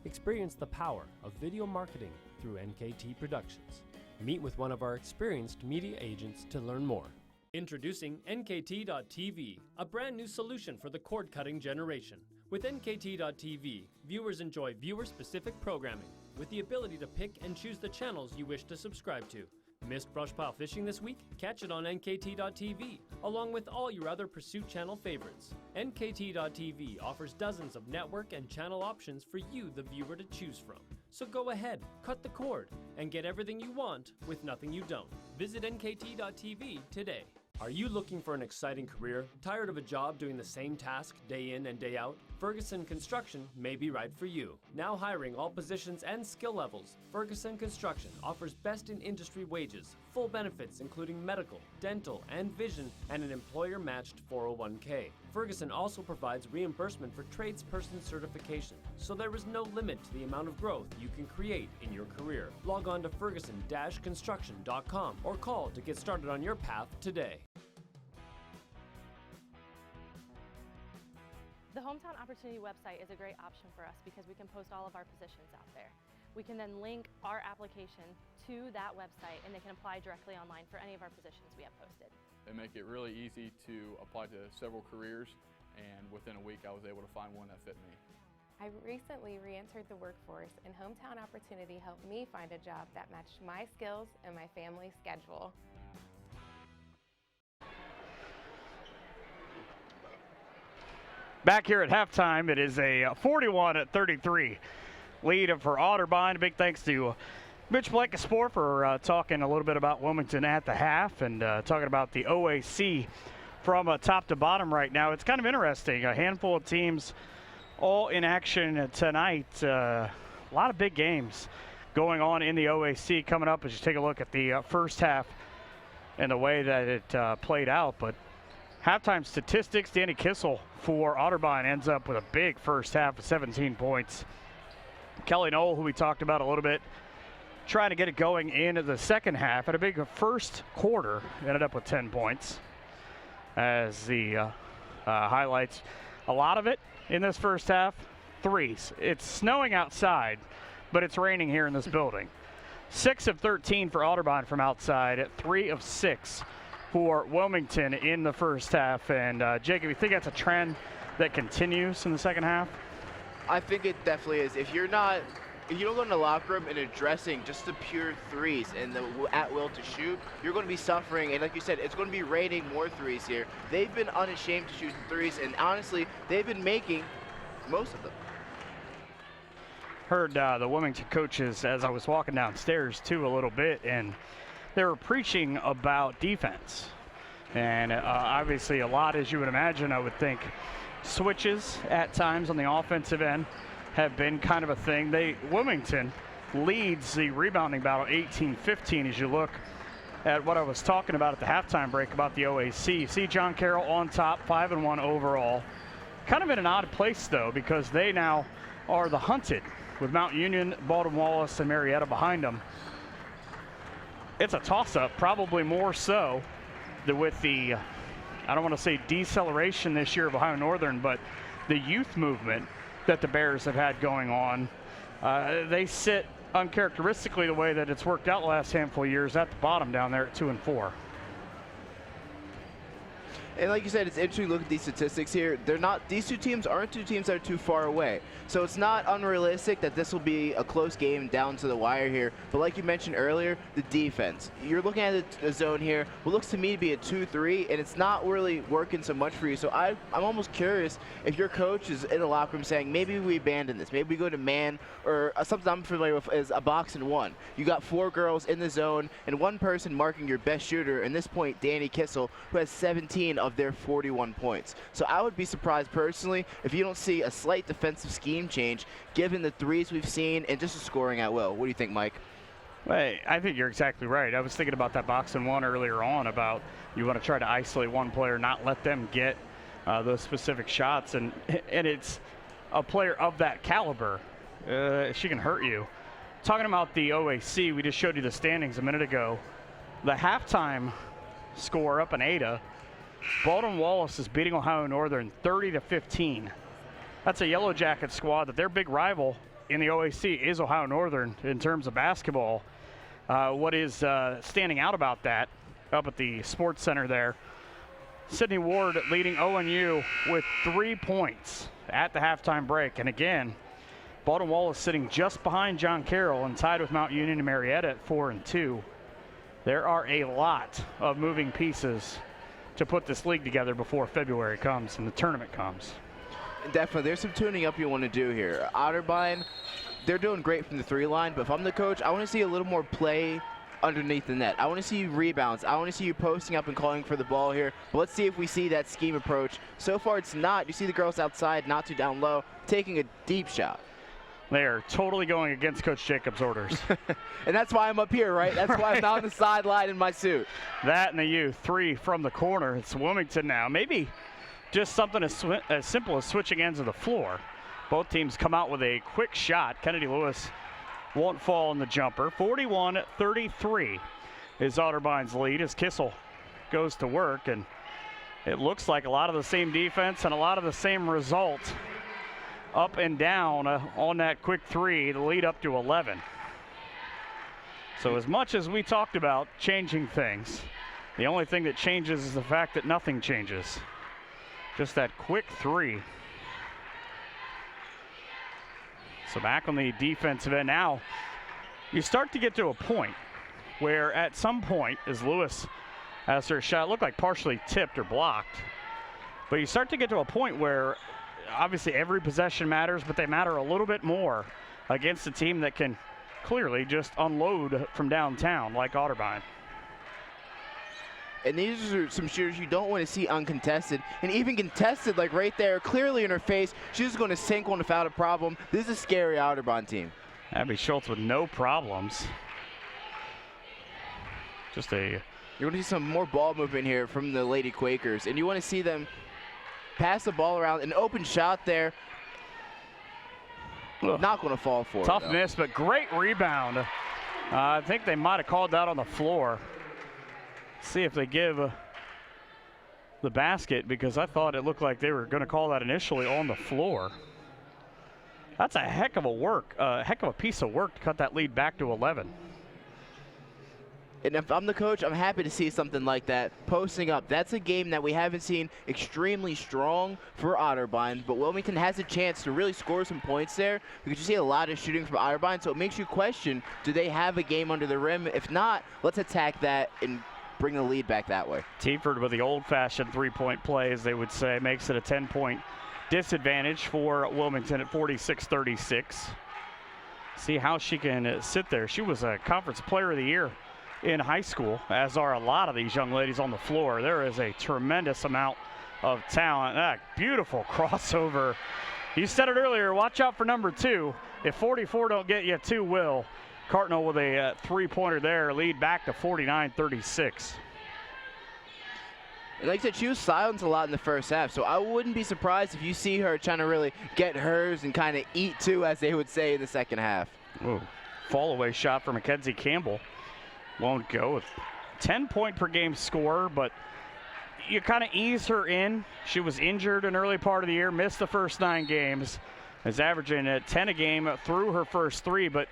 Experience the power of video marketing through NKT Productions. Meet with one of our experienced media agents to learn more. Introducing NKT.TV, a brand new solution for the cord-cutting generation. With NKT.TV, viewers enjoy viewer-specific programming with the ability to pick and choose the channels you wish to subscribe to. Missed brush pile fishing this week? Catch it on NKT.TV, along with all your other Pursuit Channel favorites. NKT.TV offers dozens of network and channel options for you, the viewer, to choose from. So go ahead, cut the cord, and get everything you want with nothing you don't. Visit NKT.TV today. Are you looking for an exciting career? Tired of a job doing the same task day in and day out? Ferguson Construction may be right for you. Now hiring all positions and skill levels, Ferguson Construction offers best-in-industry wages, full benefits including medical, dental, and vision, and an employer-matched 401k. Ferguson also provides reimbursement for tradesperson certification, so there is no limit to the amount of growth you can create in your career. Log on to ferguson-construction.com or call to get started on your path today. The Hometown Opportunity website is a great option for us because we can post all of our positions out there. We can then link our application to that website and they can apply directly online for any of our positions we have posted. They make it really easy to apply to several careers, and within a week I was able to find one that fit me. I recently re-entered the workforce, and Hometown Opportunity helped me find a job that matched my skills and my family's schedule. Back here at halftime, it is a 41-33 lead for Otterbein. A big thanks to Mitch Blankensport for talking a little bit about Wilmington at the half and talking about the OAC from top to bottom right now. It's kind of interesting. A handful of teams all in action tonight. A lot of big games going on in the OAC coming up as you take a look at the first half and the way that it played out. But halftime statistics, Danny Kissel for Otterbein ends up with a big first half of 17 points. Kelly Knoll, who we talked about a little bit, trying to get it going into the second half. At a big first quarter, ended up with 10 points. As the highlights, a lot of it in this first half, threes. It's snowing outside, but it's raining here in this building. 6 of 13 for Otterbein from outside, at 3 of 6 for Wilmington in the first half. And Jacob, you think that's a trend that continues in the second half? I think it definitely is. If you don't go in the locker room and addressing just the pure threes and the at will to shoot, you're going to be suffering. And like you said, it's going to be raining more threes here. They've been unashamed to shoot threes, and honestly, they've been making most of them. Heard the Wilmington coaches as I was walking downstairs too a little bit, and they were preaching about defense. And obviously a lot, as you would imagine, I would think, switches at times on the offensive end have been kind of a thing. Wilmington leads the rebounding battle 18-15 as you look at what I was talking about at the halftime break about the OAC. You see John Carroll on top, 5-1 overall. Kind of in an odd place though, because they now are the hunted with Mount Union, Baldwin Wallace, and Marietta behind them. It's a toss-up, probably more so with the, I don't want to say deceleration this year of Ohio Northern, but the youth movement that the Bears have had going on. They sit uncharacteristically the way that it's worked out the last handful of years at the bottom down there at 2-4. And like you said, it's interesting to look at these statistics here. These two teams aren't two teams that are too far away. So it's not unrealistic that this will be a close game down to the wire here. But like you mentioned earlier, the defense. You're looking at the zone here. What looks to me to be a 2-3, and it's not really working so much for you. So I'm almost curious if your coach is in the locker room saying, maybe we abandon this. Maybe we go to man, or something I'm familiar with is a box and one. You got 4 girls in the zone and one person marking your best shooter, in this point, Danny Kissel, who has 17 of their 41 points. So I would be surprised personally if you don't see a slight defensive scheme change given the threes we've seen and just the scoring at will. What do you think, Mike? Well, I think you're exactly right. I was thinking about that box and one earlier on about you want to try to isolate one player, not let them get those specific shots. And it's a player of that caliber. She can hurt you. Talking about the OAC, we just showed you the standings a minute ago. The halftime score up in Ada, Baldwin Wallace is beating Ohio Northern 30-15. That's a Yellow Jacket squad that their big rival in the OAC is Ohio Northern in terms of basketball. What is standing out about that up at the Sports Center there, Sydney Ward leading ONU with 3 points at the halftime break. And again, Baldwin Wallace sitting just behind John Carroll and tied with Mount Union and Marietta at 4-2. There are a lot of moving pieces to put this league together before February comes and the tournament comes. Definitely. There's some tuning up you want to do here. Otterbein, they're doing great from the 3 line, but if I'm the coach, I want to see a little more play underneath the net. I want to see you rebounds. I want to see you posting up and calling for the ball here. But let's see if we see that scheme approach. So far, it's not. You see the girls outside, not too down low, taking a deep shot. They're totally going against Coach Jacobs' orders. And that's why I'm up here, right? That's why I'm on the sideline in my suit. That and the youth, 3 from the corner. It's Wilmington now. Maybe just something as simple as switching ends of the floor. Both teams come out with a quick shot. Kennedy Lewis won't fall in the jumper. 41-33 is Otterbein's lead as Kissel goes to work. And it looks like a lot of the same defense and a lot of the same result up and down on that quick 3, the lead up to 11. So as much as we talked about changing things, the only thing that changes is the fact that nothing changes. Just that quick 3. So back on the defensive end now, you start to get to a point where at some point, as Lewis has her shot look like partially tipped or blocked, but you start to get to a point where obviously every possession matters, but they matter a little bit more against a team that can clearly just unload from downtown like Otterbein. And these are some shooters you don't want to see uncontested. And even contested, like right there, clearly in her face, she's just going to sink one without a problem. This is a scary Otterbein team. Abby Schultz with no problems. You're going to see some more ball movement here from the Lady Quakers. And you want to see them pass the ball around. An open shot there. Not going to fall for it. Tough miss, but great rebound. I think they might have called that on the floor. See if they give the basket, because I thought it looked like they were going to call that initially on the floor. That's a heck of a piece of work to cut that lead back to 11. And if I'm the coach, I'm happy to see something like that. Posting up, that's a game that we haven't seen extremely strong for Otterbein, but Wilmington has a chance to really score some points there because you see a lot of shooting from Otterbein, so it makes you question, do they have a game under the rim? If not, let's attack that and bring the lead back that way. Teaford with the old-fashioned three-point play, as they would say, makes it a 10-point disadvantage for Wilmington at 46-36. See how she can sit there. She was a Conference Player of the Year in high school, as are a lot of these young ladies on the floor. There is a tremendous amount of talent. That beautiful crossover. You said it earlier, watch out for number 2. If 44 don't get you, 2 will. Cardinal with a three-pointer there, lead back to 49-36. And like I said, she was silenced a lot in the first half, so I wouldn't be surprised if you see her trying to really get hers and kind of eat too, as they would say in the second half. Ooh. Fall-away shot for Mackenzie Campbell. Won't go. 10-point-per-game scorer, but you kind of ease her in. She was injured an early part of the year, missed the first 9 games, is averaging 10 a game through her first 3, but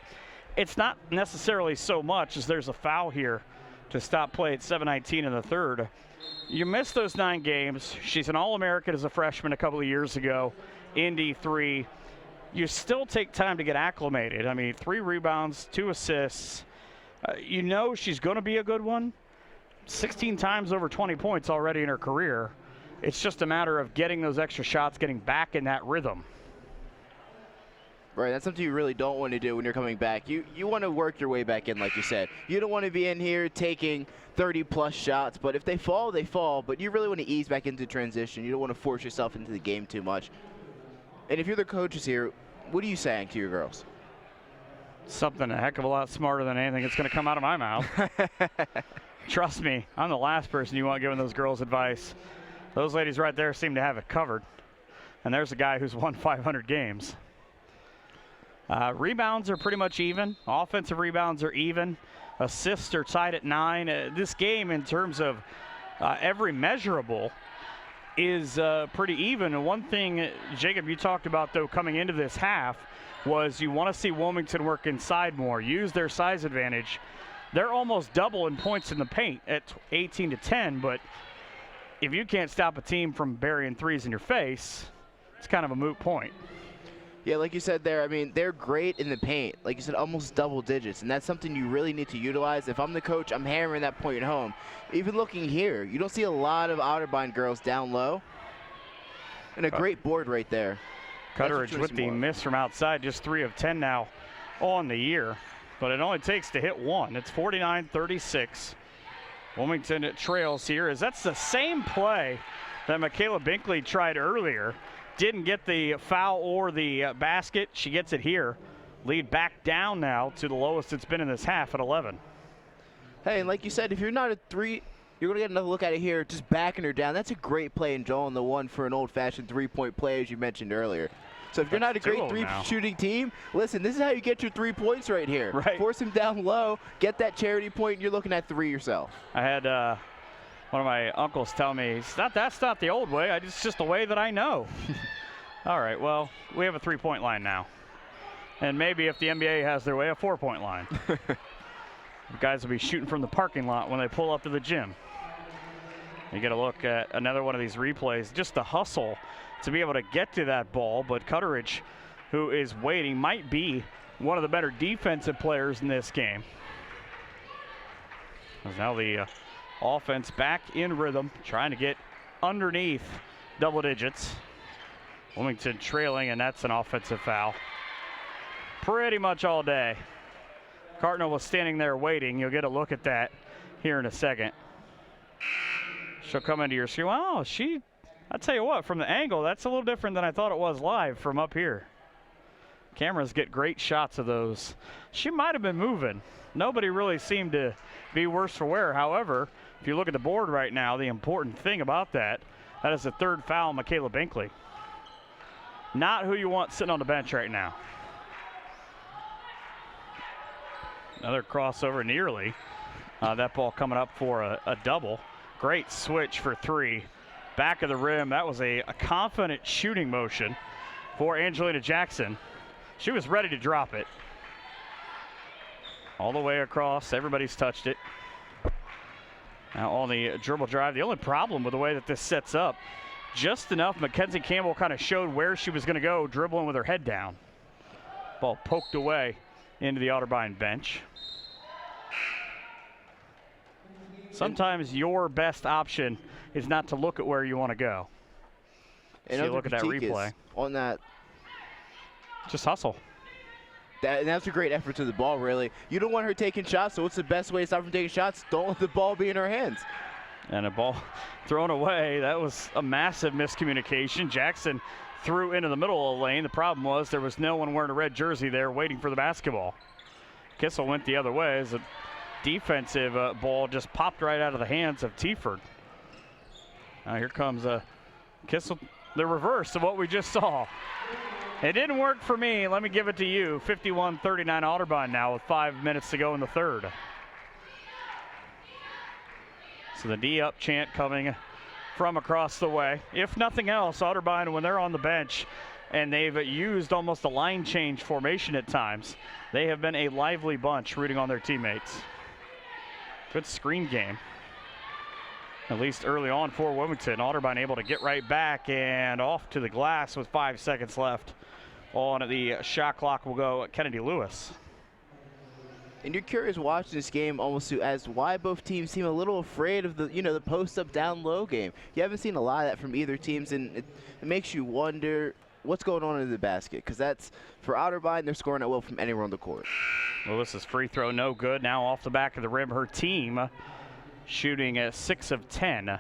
it's not necessarily so much as there's a foul here to stop play at 7:19 in the third. You missed those 9 games. She's an All-American as a freshman a couple of years ago in D3. You still take time to get acclimated. I mean, 3 rebounds, 2 assists. You know she's going to be a good one. 16 times over 20 points already in her career. It's just a matter of getting those extra shots, getting back in that rhythm. Right, that's something you really don't want to do when you're coming back. You want to work your way back in, like you said. You don't want to be in here taking 30-plus shots, but if they fall, they fall. But you really want to ease back into transition. You don't want to force yourself into the game too much. And if you're the coaches here, what are you saying to your girls? Something a heck of a lot smarter than anything that's going to come out of my mouth. Trust me, I'm the last person you want giving those girls advice. Those ladies right there seem to have it covered. And there's a guy who's won 500 games. Rebounds are pretty much even. Offensive rebounds are even. Assists are tied at 9. This game, in terms of every measurable, is pretty even. And one thing, Jacob, you talked about, though, coming into this half, was you want to see Wilmington work inside more, use their size advantage. They're almost double in points in the paint at 18-10, but if you can't stop a team from burying threes in your face, it's kind of a moot point. Yeah, like you said there, I mean, they're great in the paint. Like you said, almost double digits, and that's something you really need to utilize. If I'm the coach, I'm hammering that point home. Even looking here, you don't see a lot of Otterbein girls down low. And a great board right there. Cutteridge with the miss from outside, just 3 of 10 now on the year. But it only takes to hit 1. It's 49-36. Wilmington trails here, as that's the same play that Michaela Binkley tried earlier. Didn't get the foul or the basket. She gets it here. Lead back down now to the lowest it's been in this half at 11. Hey, and like you said, if you're not a 3, you're going to get another look at it here, just backing her down. That's a great play and drawing the one for an old-fashioned 3-point play, as you mentioned earlier. So if you're not a great 3-shooting team, listen, this is how you get your 3 points right here. Right. Force them down low, get that charity point, and you're looking at 3 yourself. I had one of my uncles tell me, that's not the old way, it's just the way that I know. All right, well, we have a 3-point line now. And maybe if the NBA has their way, a 4-point line. The guys will be shooting from the parking lot when they pull up to the gym. You get a look at another one of these replays, just the hustle to be able to get to that ball, but Cutteridge, who is waiting, might be one of the better defensive players in this game. As now the offense back in rhythm, trying to get underneath double digits. Wilmington trailing, and that's an offensive foul. Pretty much all day. Cardinal was standing there waiting. You'll get a look at that here in a second. She'll come into your screen. Wow, I tell you what, from the angle, that's a little different than I thought it was live from up here. Cameras get great shots of those. She might have been moving. Nobody really seemed to be worse for wear. However, if you look at the board right now, the important thing about that is the 3rd foul, Michaela Binkley. Not who you want sitting on the bench right now. Another crossover nearly. That ball coming up for a double. Great switch for 3. Back of the rim. That was a confident shooting motion for Angelina Jackson. She was ready to drop it. All the way across. Everybody's touched it. Now on the dribble drive. The only problem with the way that this sets up, just enough Mackenzie Campbell kind of showed where she was going to go, dribbling with her head down. Ball poked away into the Otterbein bench. Sometimes your best option is not to look at where you want to go. So you look at that replay. On that, just hustle. And that's a great effort to the ball, really. You don't want her taking shots, so what's the best way to stop her from taking shots? Don't let the ball be in her hands. And a ball thrown away. That was a massive miscommunication. Jackson threw into the middle of the lane. The problem was there was no one wearing a red jersey there waiting for the basketball. Kissel went the other way as a defensive ball just popped right out of the hands of Tieford. Now here comes Kissel, the reverse of what we just saw. It didn't work for me. Let me give it to you. 51-39 Otterbein now with 5 minutes to go in the third. So the D up chant coming from across the way. If nothing else, Otterbein, when they're on the bench and they've used almost a line change formation at times, they have been a lively bunch rooting on their teammates. Good screen game, at least early on for Wilmington. Otterbein able to get right back and off to the glass with 5 seconds left on the shot clock. Will go Kennedy Lewis. And you're curious watching this game almost as why both teams seem a little afraid of the, the post-up down low game. You haven't seen a lot of that from either teams, and it makes you wonder what's going on in the basket, because that's, for Otterbein, they're scoring at will from anywhere on the court. Lewis's free throw no good. Now off the back of the rim, her team shooting at 6 of 10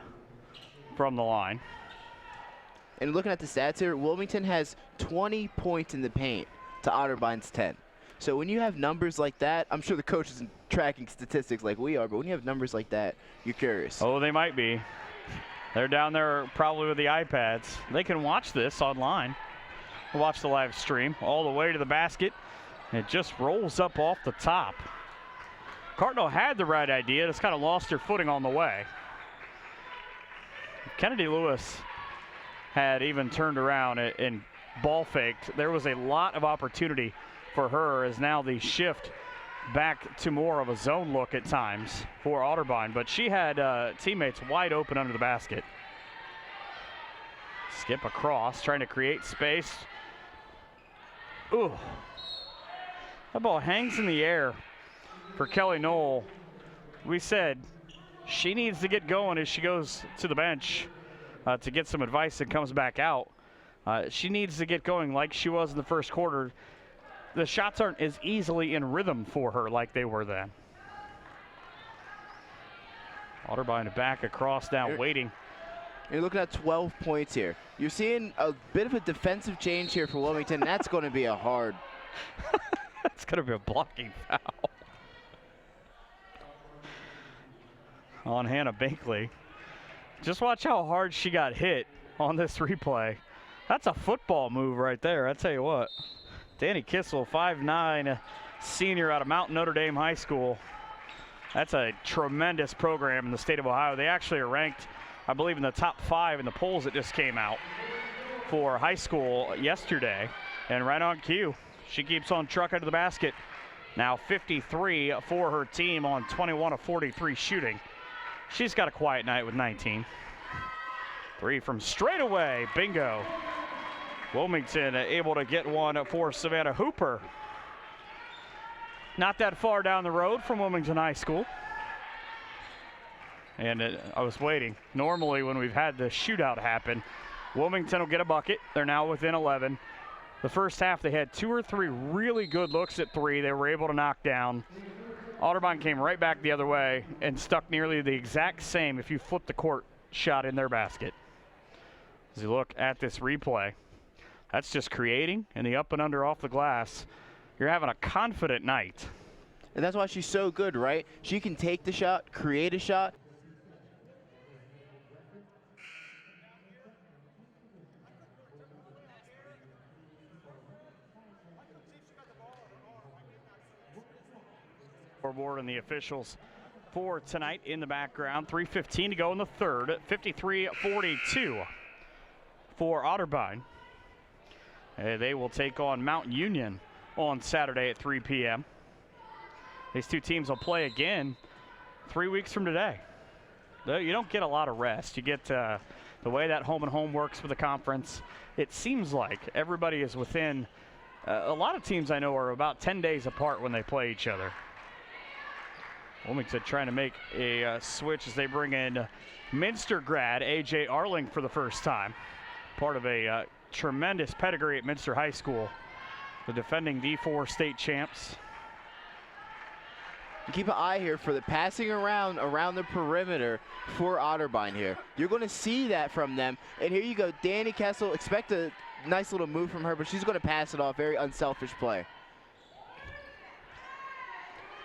from the line. And looking at the stats here, Wilmington has 20 points in the paint to Otterbein's 10. So when you have numbers like that, I'm sure the coach isn't tracking statistics like we are, but when you have numbers like that, you're curious. Oh, they might be. They're down there probably with the iPads. They can watch this online. Watch the live stream all the way to the basket. It just rolls up off the top. Cardinal had the right idea, just kind of lost her footing on the way. Kennedy Lewis had even turned around and ball faked. There was a lot of opportunity for her, as now the shift back to more of a zone look at times for Otterbein, but she had teammates wide open under the basket. Skip across, trying to create space. Ooh. That ball hangs in the air for Kelly Knoll. We said she needs to get going as she goes to the bench to get some advice and comes back out. She needs to get going like she was in the first quarter. The shots aren't as easily in rhythm for her like they were then. Otterbein back across now, waiting. You're looking at 12 points here. You're seeing a bit of a defensive change here for Wilmington. That's going to be a hard. That's going to be a blocking foul on Hannah Binkley. Just watch how hard she got hit on this replay. That's a football move right there, I tell you what. Danny Kissel, 5'9", senior out of Mountain Notre Dame High School. That's a tremendous program in the state of Ohio. They actually are ranked, I believe, in the top 5 in the polls that just came out for high school yesterday. And right on cue, she keeps on trucking to the basket. Now 53 for her team on 21 of 43 shooting. She's got a quiet night with 19. 3 from straight away, bingo. Wilmington able to get one for Savannah Hooper. Not that far down the road from Wilmington High School. And I was waiting. Normally when we've had the shootout happen, Wilmington will get a bucket. They're now within 11. The first half they had 2 or 3 really good looks at 3 they were able to knock down. Otterbein came right back the other way and stuck nearly the exact same, if you flip the court, shot in their basket. As you look at this replay, that's just creating, and the up and under off the glass. You're having a confident night. And that's why she's so good, right? She can take the shot, create a shot. Scoreboard and the officials for tonight in the background. 3:15 to go in the third. 53-42 for Otterbein. They will take on Mount Union on Saturday at 3 p.m. These two teams will play again 3 weeks from today. You don't get a lot of rest. You get the way that home and home works with the conference. It seems like everybody is within, a lot of teams I know are about 10 days apart when they play each other. Wilmington trying to make a switch as they bring in Minster grad A.J. Arling for the first time. Part of a tremendous pedigree at Minster High School. The defending D4 state champs. Keep an eye here for the passing around the perimeter for Otterbein here. You're going to see that from them. And here you go, Danny Kessel. Expect a nice little move from her, but she's going to pass it off. Very unselfish play.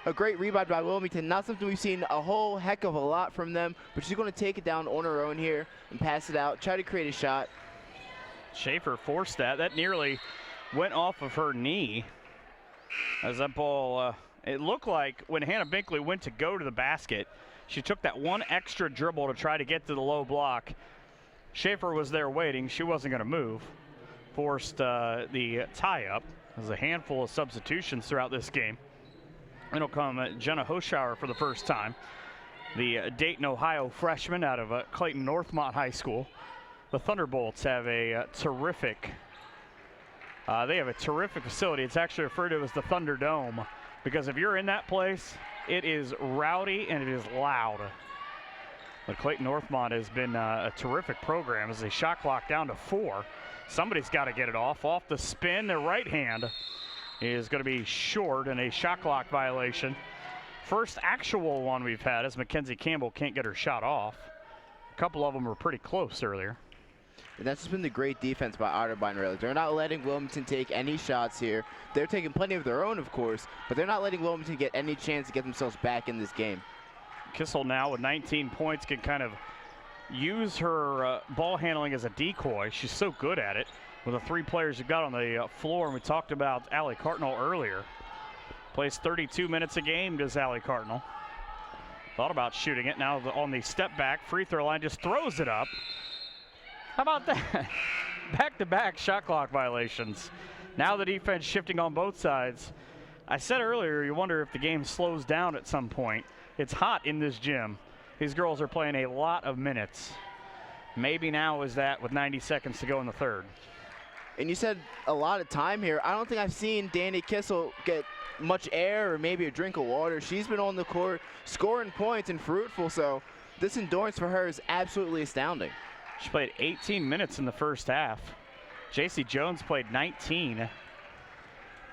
A great rebound by Wilmington. Not something we've seen a whole heck of a lot from them, but she's going to take it down on her own here and pass it out. Try to create a shot. Schaefer forced that. That nearly went off of her knee. As that ball, it looked like when Hannah Binkley went to go to the basket, she took that one extra dribble to try to get to the low block. Schaefer was there waiting. She wasn't going to move. Forced the tie-up. There's a handful of substitutions throughout this game. It'll come Jenna Hoschauer for the first time. the Dayton, Ohio freshman out of Clayton Northmont High School. The Thunderbolts have a terrific facility. It's actually referred to as the Thunderdome, because if you're in that place, it is rowdy and it is loud. But Clayton Northmont has been a terrific program as they shot clock down to 4. Somebody's got to get it off the spin. Their right hand is going to be short and a shot clock violation. First actual one we've had as Mackenzie Campbell can't get her shot off. A couple of them were pretty close earlier. And that's just been the great defense by Otterbein, really. They're not letting Wilmington take any shots here. They're taking plenty of their own, of course, but they're not letting Wilmington get any chance to get themselves back in this game. Kissel now with 19 points can kind of use her ball handling as a decoy. She's so good at it with the 3 players who got on the floor. And we talked about Allie Cardinal earlier. Plays 32 minutes a game, does Allie Cardinal. Thought about shooting it. Now on the step back, free throw line, just throws it up. How about that? Back-to-back shot clock violations. Now the defense shifting on both sides. I said earlier, you wonder if the game slows down at some point. It's hot in this gym. These girls are playing a lot of minutes. Maybe now is that with 90 seconds to go in the third. And you said a lot of time here. I don't think I've seen Danny Kissel get much air or maybe a drink of water. She's been on the court scoring points and fruitful, so this endurance for her is absolutely astounding. She played 18 minutes in the first half. JC Jones played 19.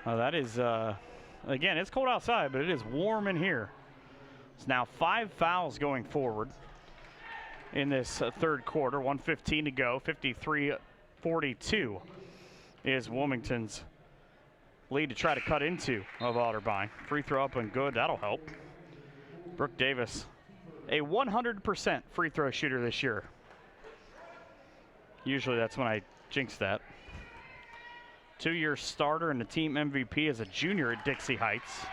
That is, again, it's cold outside, but it is warm in here. It's now 5 fouls going forward in this third quarter. 1:15 to go. 53-42 is Wilmington's lead to try to cut into of Otterbein. Free throw up and good. That'll help. Brooke Davis, a 100% free throw shooter this year. Usually that's when I jinx that. 2-year starter and the team MVP as a junior at Dixie Heights.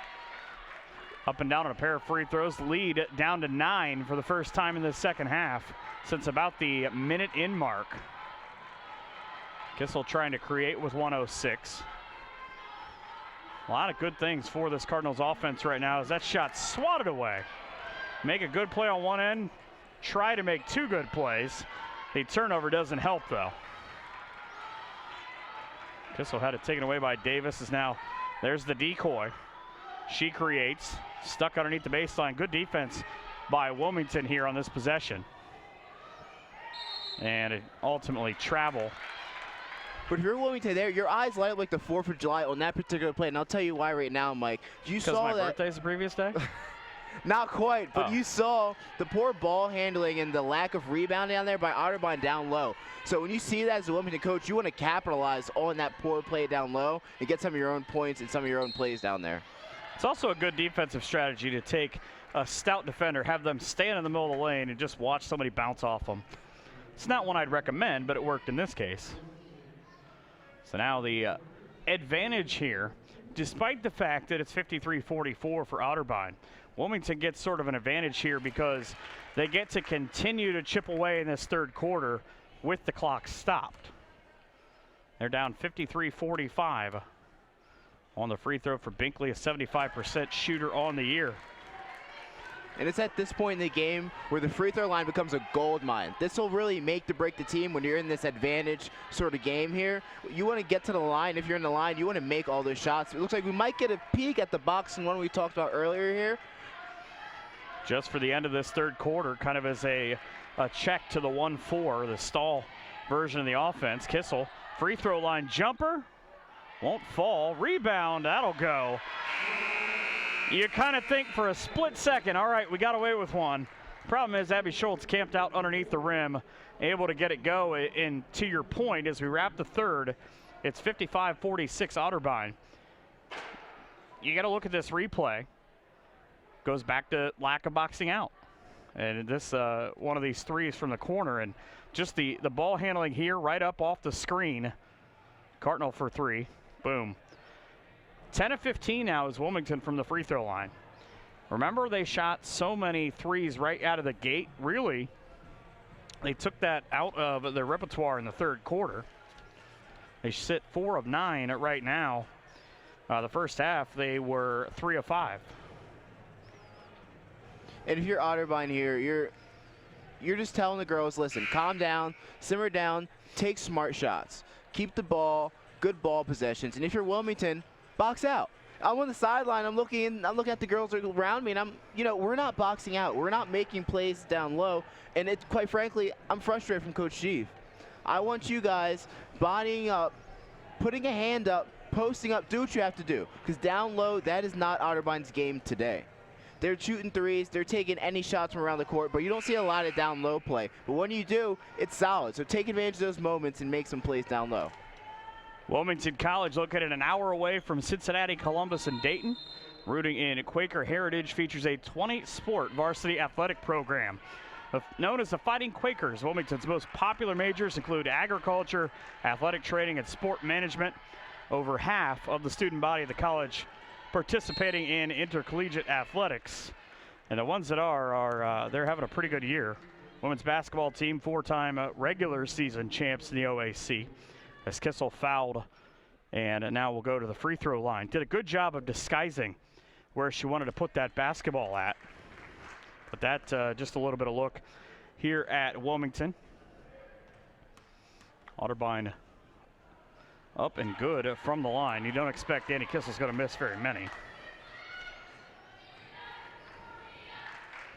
Up and down on a pair of free throws. Lead down to 9 for the first time in the second half since about the minute in mark. Kissel trying to create with 106. A lot of good things for this Cardinals offense right now as that shot swatted away. Make a good play on one end. Try to make 2 good plays. The turnover doesn't help, though. Kissel had it taken away by Davis. Is now, there's the decoy. She creates, stuck underneath the baseline. Good defense by Wilmington here on this possession. And it ultimately travel. But if you're Wilmington there, your eyes light up like the 4th of July on that particular play. And I'll tell you why right now, Mike. You saw that. Because my birthday's the previous day? Not quite, but you saw the poor ball handling and the lack of rebounding down there by Otterbein down low. So when you see that as a Wilmington coach, you want to capitalize on that poor play down low and get some of your own points and some of your own plays down there. It's also a good defensive strategy to take a stout defender, have them stand in the middle of the lane and just watch somebody bounce off them. It's not one I'd recommend, but it worked in this case. So now the advantage here, despite the fact that it's 53-44 for Otterbein. Wilmington gets sort of an advantage here because they get to continue to chip away in this third quarter with the clock stopped. They're down 53-45 on the free throw for Binkley, a 75% shooter on the year. And it's at this point in the game where the free throw line becomes a gold mine. This will really make to break the team when you're in this advantage sort of game here. You want to get to the line. If you're in the line, you want to make all those shots. It looks like we might get a peek at the boxing one we talked about earlier here. Just for the end of this third quarter, kind of as a check to the 1-4, the stall version of the offense. Kissel, free throw line jumper, won't fall. Rebound, that'll go. You kind of think for a split second, all right, we got away with one. Problem is Abby Schultz camped out underneath the rim, able to get it go. And to your point, as we wrap the third, it's 55-46 Otterbein. You got to look at this replay. Goes back to lack of boxing out. And this one of these threes from the corner, and just the ball handling here right up off the screen. Cardinal for 3. Boom. 10 of 15 now is Wilmington from the free throw line. Remember, they shot so many threes right out of the gate. Really, they took that out of their repertoire in the third quarter. They sit 4 of 9 right now. The first half, they were 3 of 5. And if you're Otterbein here, you're just telling the girls, listen, calm down, simmer down, take smart shots, keep the ball, good ball possessions. And if you're Wilmington, box out. I'm on the sideline. I'm looking at the girls around me, and we're not boxing out. We're not making plays down low. And it's quite frankly, I'm frustrated from Coach Steve. I want you guys bodying up, putting a hand up, posting up, do what you have to do. Because down low, that is not Otterbein's game today. They're shooting threes. They're taking any shots from around the court, but you don't see a lot of down low play. But when you do, it's solid. So take advantage of those moments and make some plays down low. Wilmington College, located an hour away from Cincinnati, Columbus, and Dayton. Rooting in Quaker heritage, features a 20-sport varsity athletic program. Known as the Fighting Quakers, Wilmington's most popular majors include agriculture, athletic training, and sport management. Over half of the student body of the college participating in intercollegiate athletics. And the ones that they're having a pretty good year. Women's basketball team, 4-time regular season champs in the OAC. As Kissel fouled, and now we'll go to the free throw line. Did a good job of disguising where she wanted to put that basketball at. But that just a little bit of look here at Wilmington. Otterbein up and good from the line. You don't expect Danny Kissel's going to miss very many.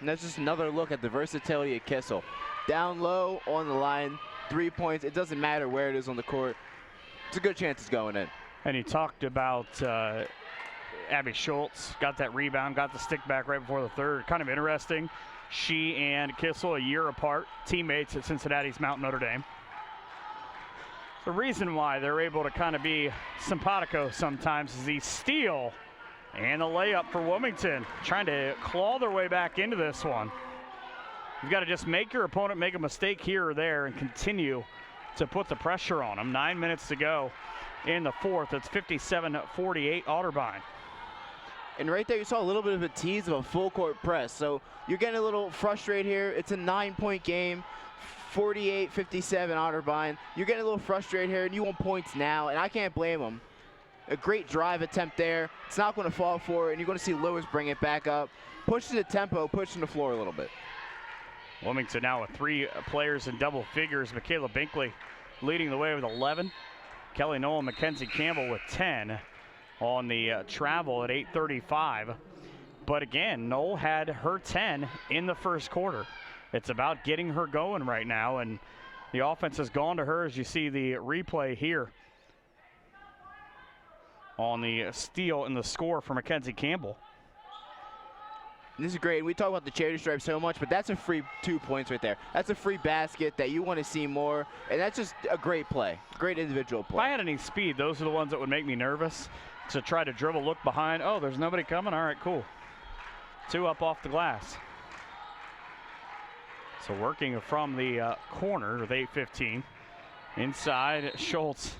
And that's just another look at the versatility of Kissel. Down low, on the line, 3 points. It doesn't matter where it is on the court. It's a good chance it's going in. And he talked about Abby Schultz, got that rebound, got the stick back right before the third. Kind of interesting. She and Kissel a year apart, teammates at Cincinnati's Mount Notre Dame. The reason why they're able to kind of be simpatico sometimes is the steal and the layup for Wilmington, trying to claw their way back into this one. You've got to just make your opponent make a mistake here or there and continue to put the pressure on them. 9 minutes to go in the fourth. It's 57-48 Otterbein. And right there, you saw a little bit of a tease of a full court press. So you're getting a little frustrated here. It's a 9-point game, 48-57 Otterbein. You're getting a little frustrated here, and you want points now, and I can't blame them. A great drive attempt there. It's not going to fall for it, and you're going to see Lewis bring it back up. Pushing the tempo, pushing the floor a little bit. Wilmington now with 3 players in double figures. Michaela Binkley leading the way with 11. Kelly Noel and Mackenzie Campbell with 10 on the travel at 8:35. But again, Noel had her 10 in the first quarter. It's about getting her going right now, and the offense has gone to her as you see the replay here on the steal and the score for Mackenzie Campbell. This is great. We talk about the charity stripe so much, but that's a free 2 points right there. That's a free basket that you want to see more, and that's just a great play, great individual play. If I had any speed, those are the ones that would make me nervous, to try to dribble, look behind. Oh, there's nobody coming. All right, cool. 2 up off the glass. So working from the corner with 8:15. Inside, Schultz.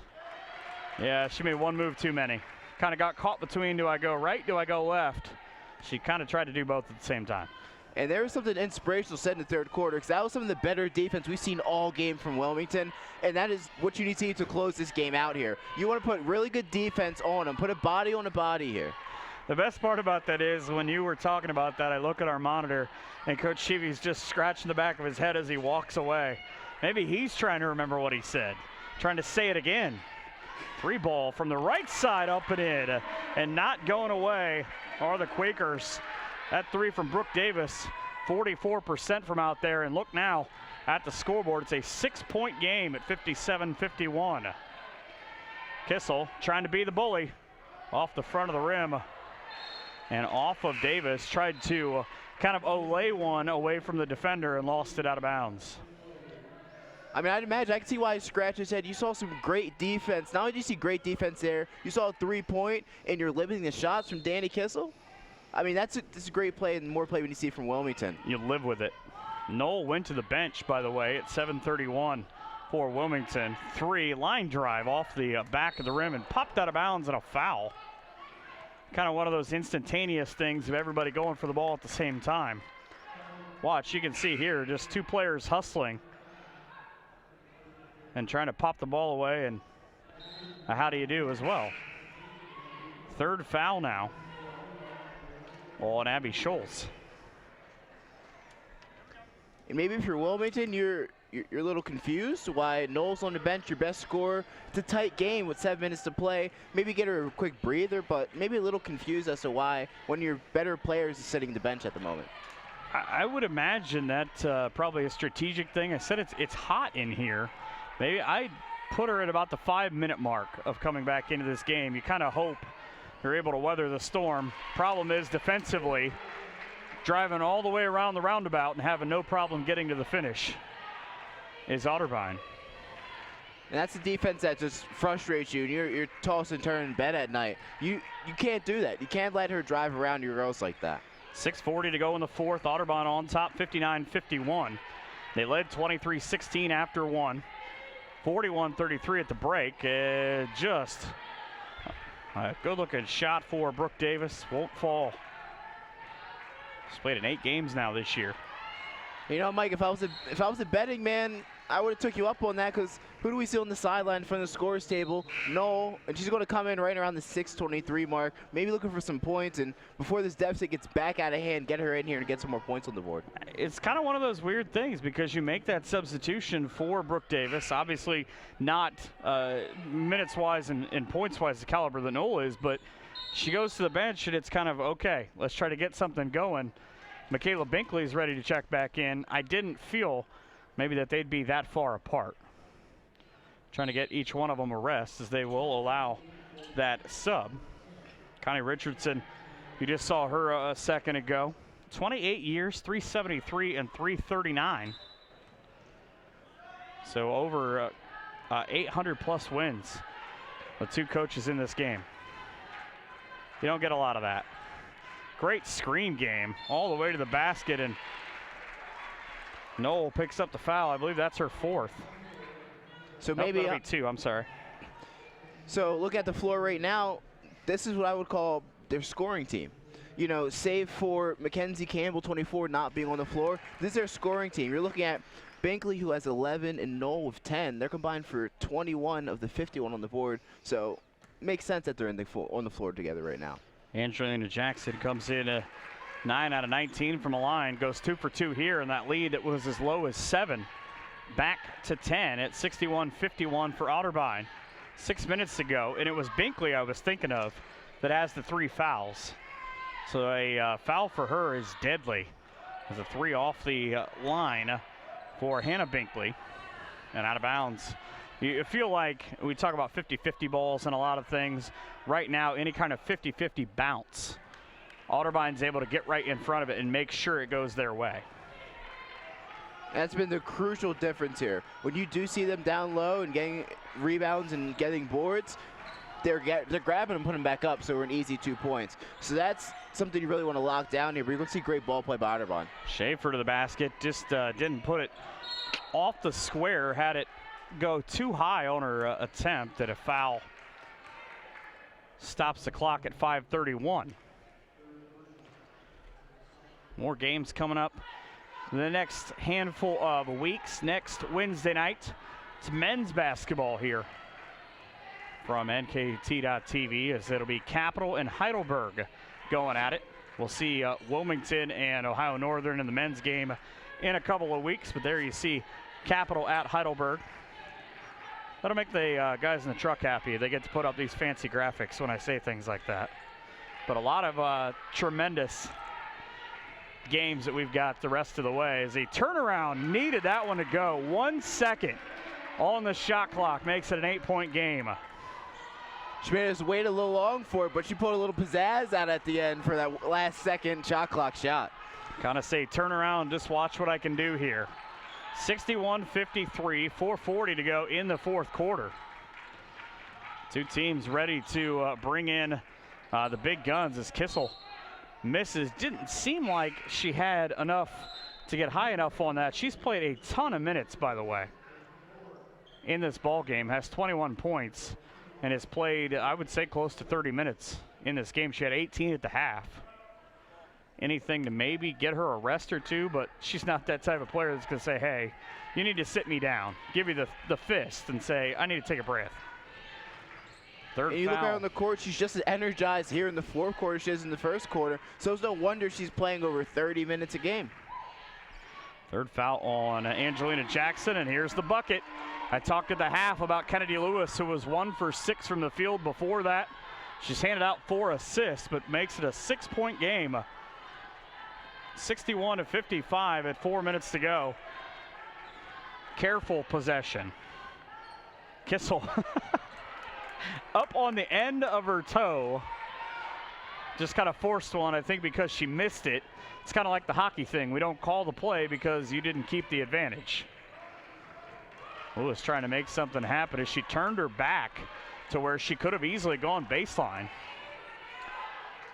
Yeah, she made one move too many. Kind of got caught between, do I go right, do I go left? She kind of tried to do both at the same time. And there was something inspirational said in the third quarter, because that was some of the better defense we've seen all game from Wilmington, and that is what you need to see to close this game out here. You want to put really good defense on them, put a body on a body here. The best part about that is when you were talking about that, I look at our monitor, and Coach Sheevy's just scratching the back of his head as he walks away. Maybe he's trying to remember what he said, trying to say it again. 3 ball from the right side up and in, and not going away are the Quakers. That 3 from Brooke Davis, 44% from out there. And look now at the scoreboard. It's a 6-point game at 57-51. Kissel trying to be the bully off the front of the rim and off of Davis. Tried to kind of olay one away from the defender and lost it out of bounds. I mean, I'd imagine, I can see why he scratched his head. You saw some great defense. Not only did you see great defense there, you saw a 3-point, and you're limiting the shots from Danny Kissel. I mean, this is a great play, and more play when you see from Wilmington. You live with it. Noel went to the bench, by the way, at 7:31 for Wilmington. 3 line drive off the back of the rim and popped out of bounds and a foul. Kind of one of those instantaneous things of everybody going for the ball at the same time. Watch, you can see here, just 2 players hustling and trying to pop the ball away, and how do you do as well. 3rd foul now on Abby Schultz. And maybe if you're Wilmington, you're a little confused why Noel's on the bench, your best scorer. It's a tight game with 7 minutes to play. Maybe get her a quick breather, but maybe a little confused as to why one of your better players is sitting the bench at the moment. I would imagine that's probably a strategic thing. I said it's hot in here. Maybe I put her at about the 5-minute mark of coming back into this game. You kind of hope you're able to weather the storm. Problem is defensively, driving all the way around the roundabout and having no problem getting to the finish is Otterbein. And that's the defense that just frustrates you, and you're tossed and turned in bed at night. You can't do that. You can't let her drive around your girls like that. 6:40 to go in the fourth. Otterbein on top, 59-51. They led 23-16 after one. 41-33 at the break. Just a good-looking shot for Brooke Davis. Won't fall. She's played in 8 games now this year. You know, Mike, if I was a betting man, I would have took you up on that, because who do we see on the sideline from the scores table? Noel, and she's going to come in right around the 6:23 mark, maybe looking for some points, and before this deficit gets back out of hand, get her in here and get some more points on the board. It's kind of one of those weird things, because you make that substitution for Brooke Davis, obviously not minutes-wise and points-wise the caliber that Noel is, but she goes to the bench, and it's kind of, okay, let's try to get something going. Michaela Binkley is ready to check back in. I didn't feel maybe that they'd be that far apart. Trying to get each one of them a rest, as they will allow that sub. Connie Richardson, you just saw her a second ago. 28 years, 373 and 339. So over 800 plus wins. The 2 coaches in this game. You don't get a lot of that. Great screen game all the way to the basket, and Noel picks up the foul. I believe that's her 4th. So maybe that'll be 2. I'm sorry. So look at the floor right now. This is what I would call their scoring team. You know, save for Mackenzie Campbell, 24, not being on the floor. This is their scoring team. You're looking at Binkley, who has 11, and Noel with 10. They're combined for 21 of the 51 on the board. So it makes sense that they're on the floor together right now. Angelina Jackson comes in 9 out of 19 from the line, goes 2 for 2 here, and that lead that was as low as 7 back to 10 at 61-51 for Otterbein. 6 minutes to go, and it was Binkley I was thinking of that has the 3 fouls. So a foul for her is deadly. There's a 3 off the line for Hannah Binkley, and out of bounds. You feel like we talk about 50-50 balls and a lot of things. Right now, any kind of 50-50 bounce, Otterbein's able to get right in front of it and make sure it goes their way. That's been the crucial difference here. When you do see them down low and getting rebounds and getting boards, they're grabbing and putting them back up, so we're an easy 2 points. So that's something you really want to lock down here, but you're going to see great ball play by Otterbein. Schaefer to the basket, just didn't put it off the square, had it go too high on her attempt at a foul. Stops the clock at 5:31. More games coming up the next handful of weeks. Next Wednesday night, it's men's basketball here from NKT.TV, as it'll be Capital and Heidelberg going at it. We'll see Wilmington and Ohio Northern in the men's game in a couple of weeks, but there you see Capital at Heidelberg. That'll make the guys in the truck happy. They get to put up these fancy graphics when I say things like that. But a lot of tremendous games that we've got the rest of the way. As a turnaround, needed that one to go. 1 second on the shot clock makes it an 8-point game. She made us wait a little long for it, but she put a little pizzazz out at the end for that last second shot clock shot. Kind of say turn around, just watch what I can do here. 61-53, 4:40 to go in the 4th quarter. 2 teams ready to bring in the big guns as Kissel misses. Didn't seem like she had enough to get high enough on that. She's played a ton of minutes, by the way, in this ball game. Has 21 points and has played, I would say, close to 30 minutes in this game. She had 18 at the half. Anything to maybe get her a rest or 2, but she's not that type of player that's going to say, hey, you need to sit me down, give you the fist, and say, I need to take a breath. Third and you foul. look around the court, she's just as energized here in the 4th quarter as she is in the 1st quarter, so it's no wonder she's playing over 30 minutes a game. Third foul on Angelina Jackson, and here's the bucket. I talked at the half about Kennedy Lewis, who was 1 for 6 from the field before that. She's handed out 4 assists, but makes it a 6-point game. 61-55 at 4 minutes to go. Careful possession. Kissel up on the end of her toe. Just kind of forced one, I think, because she missed it. It's kind of like the hockey thing. We don't call the play because you didn't keep the advantage. Lewis trying to make something happen as she turned her back to where she could have easily gone baseline.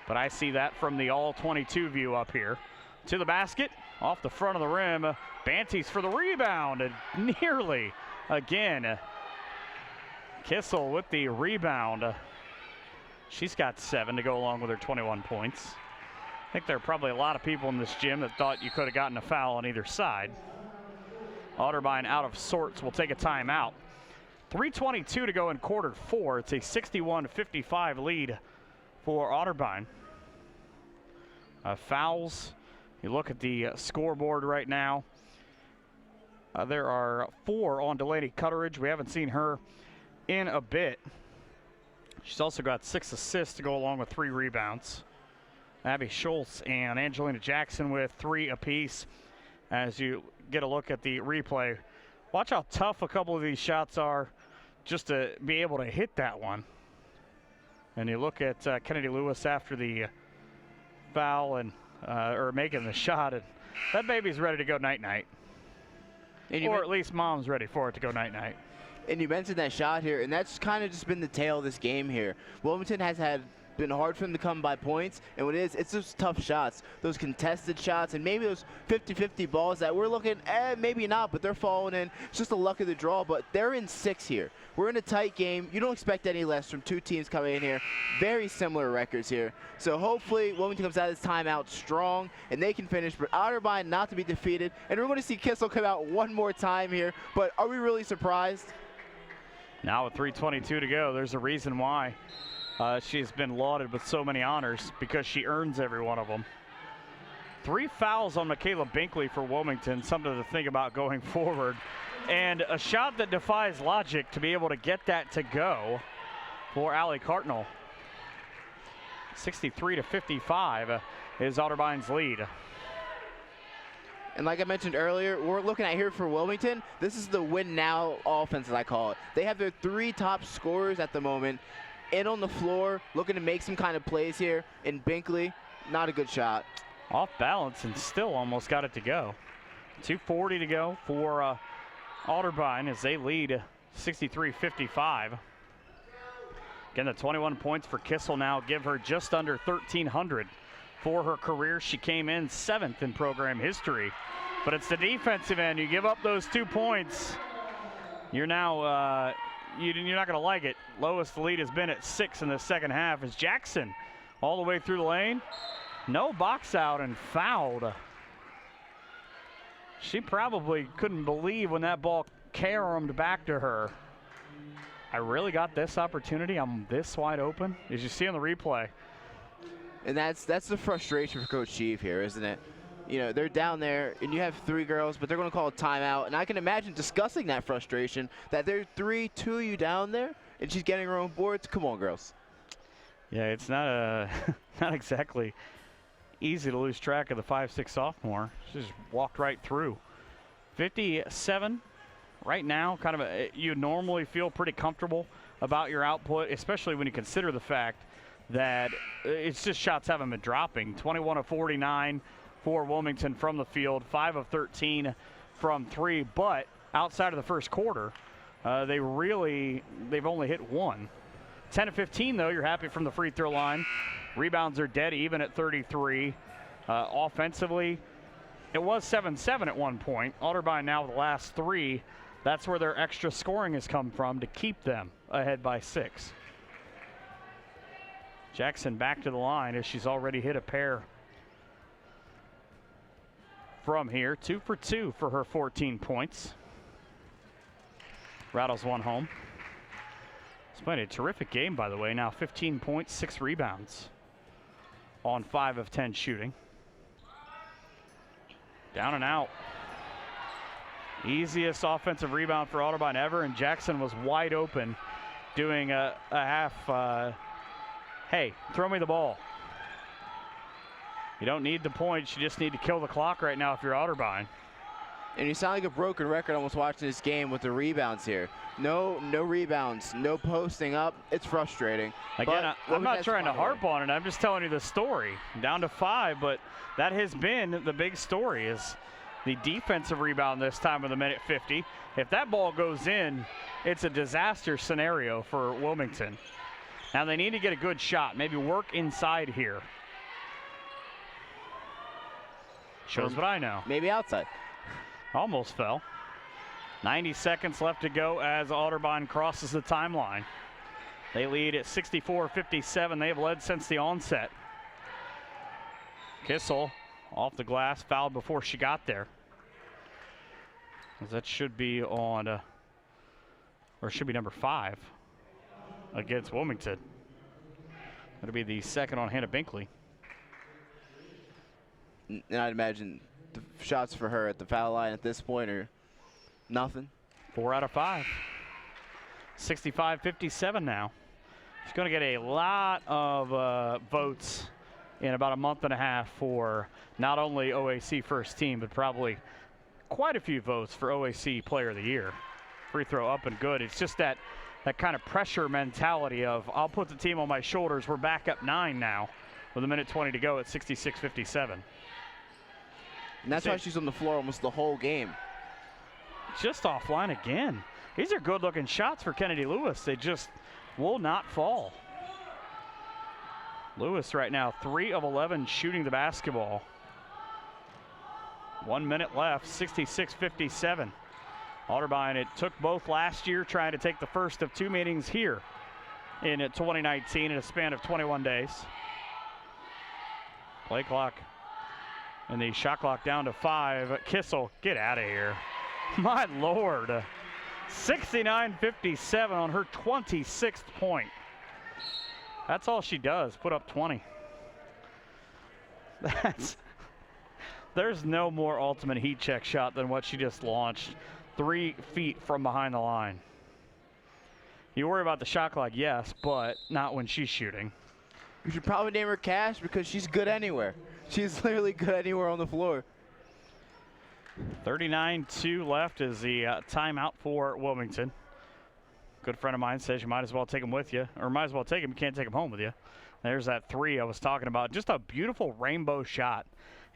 But I see that from the all-22 view up here. To the basket, off the front of the rim. Bantes for the rebound, and nearly again. Kissel with the rebound. She's got 7 to go along with her 21 points. I think there are probably a lot of people in this gym that thought you could have gotten a foul on either side. Otterbein out of sorts will take a timeout. 3:22 to go in quarter 4. It's a 61-55 lead for Otterbein. Fouls. You look at the scoreboard right now. There are 4 on Delaney Cutteridge. We haven't seen her in a bit. She's also got 6 assists to go along with 3 rebounds. Abby Schultz and Angelina Jackson with 3 apiece. As you get a look at the replay, watch how tough a couple of these shots are just to be able to hit that one. And you look at Kennedy Lewis after the foul and or making the shot, and that baby's ready to go night-night. Or at least mom's ready for it to go night-night. And you mentioned that shot here, and that's kind of just been the tale of this game here. Wilmington has been hard for them to come by points, and what it is, it's those tough shots, those contested shots, and maybe those 50-50 balls that we're looking, maybe not, but they're falling in. It's just the luck of the draw, but they're in 6 here. We're in a tight game. You don't expect any less from 2 teams coming in here. Very similar records here. So hopefully Wilmington comes out of this timeout strong, and they can finish, but Otterbein not to be defeated. And we're going to see Kissel come out one more time here, but are we really surprised? Now with 3:22 to go, there's a reason why she's been lauded with so many honors, because she earns every one of them. 3 fouls on Michaela Binkley for Wilmington, something to think about going forward. And a shot that defies logic to be able to get that to go for Allie Cartnell. 63-55 is Otterbein's lead. And like I mentioned earlier, we're looking at here for Wilmington. This is the win now offense, as I call it. They have their 3 top scorers at the moment in on the floor, looking to make some kind of plays here. And Binkley, not a good shot. Off balance and still almost got it to go. 2:40 to go for Otterbein as they lead 63-55. Again, the 21 points for Kissel now give her just under 1,300 for her career. She came in 7th in program history. But it's the defensive end. You give up those 2 points, you're now you're not going to like it. Lowest the lead has been at 6 in the second half as Jackson all the way through the lane. No box out and fouled. She probably couldn't believe when that ball caromed back to her. I really got this opportunity. I'm this wide open. As you see on the replay. And that's the frustration for Coach Chief here, isn't it? You know, they're down there, and you have 3 girls, but they're going to call a timeout. And I can imagine discussing that frustration, that there are 2 of you down there, and she's getting her own boards. Come on, girls. Yeah, it's not not exactly easy to lose track of the 5'6" sophomore. She just walked right through. 57 right now, kind of you normally feel pretty comfortable about your output, especially when you consider the fact that it's just shots haven't been dropping. 21 of 49 for Wilmington from the field, 5 of 13 from 3, but outside of the first quarter, they've only hit 1. 10 of 15 though, you're happy from the free throw line. Rebounds are dead even at 33. Offensively, it was 7-7 at one point. Otterbein now with the last 3. That's where their extra scoring has come from to keep them ahead by 6. Jackson back to the line as she's already hit a pair from here. 2 for 2 for her 14 points. Rattles one home. It's played a terrific game, by the way. Now 15 points, 6 rebounds on 5 of 10 shooting. Down and out. Easiest offensive rebound for Otterbein ever, and Jackson was wide open doing a half, hey, throw me the ball. You don't need the points, you just need to kill the clock right now if you're Otterbein. And you sound like a broken record almost watching this game with the rebounds here. No rebounds, no posting up. It's frustrating. Again, I'm not trying to harp on it. I'm just telling you the story. Down to 5, but that has been the big story is the defensive rebound this time with a minute 50. If that ball goes in, it's a disaster scenario for Wilmington. Now they need to get a good shot, maybe work inside here. Shows what I know. Maybe outside. Almost fell. 90 seconds left to go as Otterbein crosses the timeline. They lead at 64-57. They have led since the onset. Kissel off the glass, fouled before she got there. That should be on, or should be number 5 against Wilmington. That'll be the second on Hannah Binkley. And I'd imagine the shots for her at the foul line at this point are nothing. 4 out of 5. 65-57 now. She's going to get a lot of votes in about a month and a half for not only OAC first team, but probably quite a few votes for OAC Player of the Year. Free throw up and good. It's just that kind of pressure mentality of I'll put the team on my shoulders. We're back up 9 now with a minute 20 to go at 66-57. And that's why she's on the floor almost the whole game. Just offline again. These are good-looking shots for Kennedy Lewis. They just will not fall. Lewis right now 3 of 11 shooting the basketball. 1 minute left, 66-57. Otterbein, it took both last year trying to take the first of 2 meetings here in 2019 in a span of 21 days. Play clock and the shot clock down to 5. Kissel, get out of here. My Lord. 69-57 on her 26th point. That's all she does, put up 20. There's no more ultimate heat check shot than what she just launched 3 feet from behind the line. You worry about the shot clock, yes, but not when she's shooting. You should probably name her Cash because she's good anywhere. She's literally good anywhere on the floor. 39-2 left is the timeout for Wilmington. Good friend of mine says you might as well take him with you, or might as well take him, you can't take him home with you. There's that 3 I was talking about. Just a beautiful rainbow shot.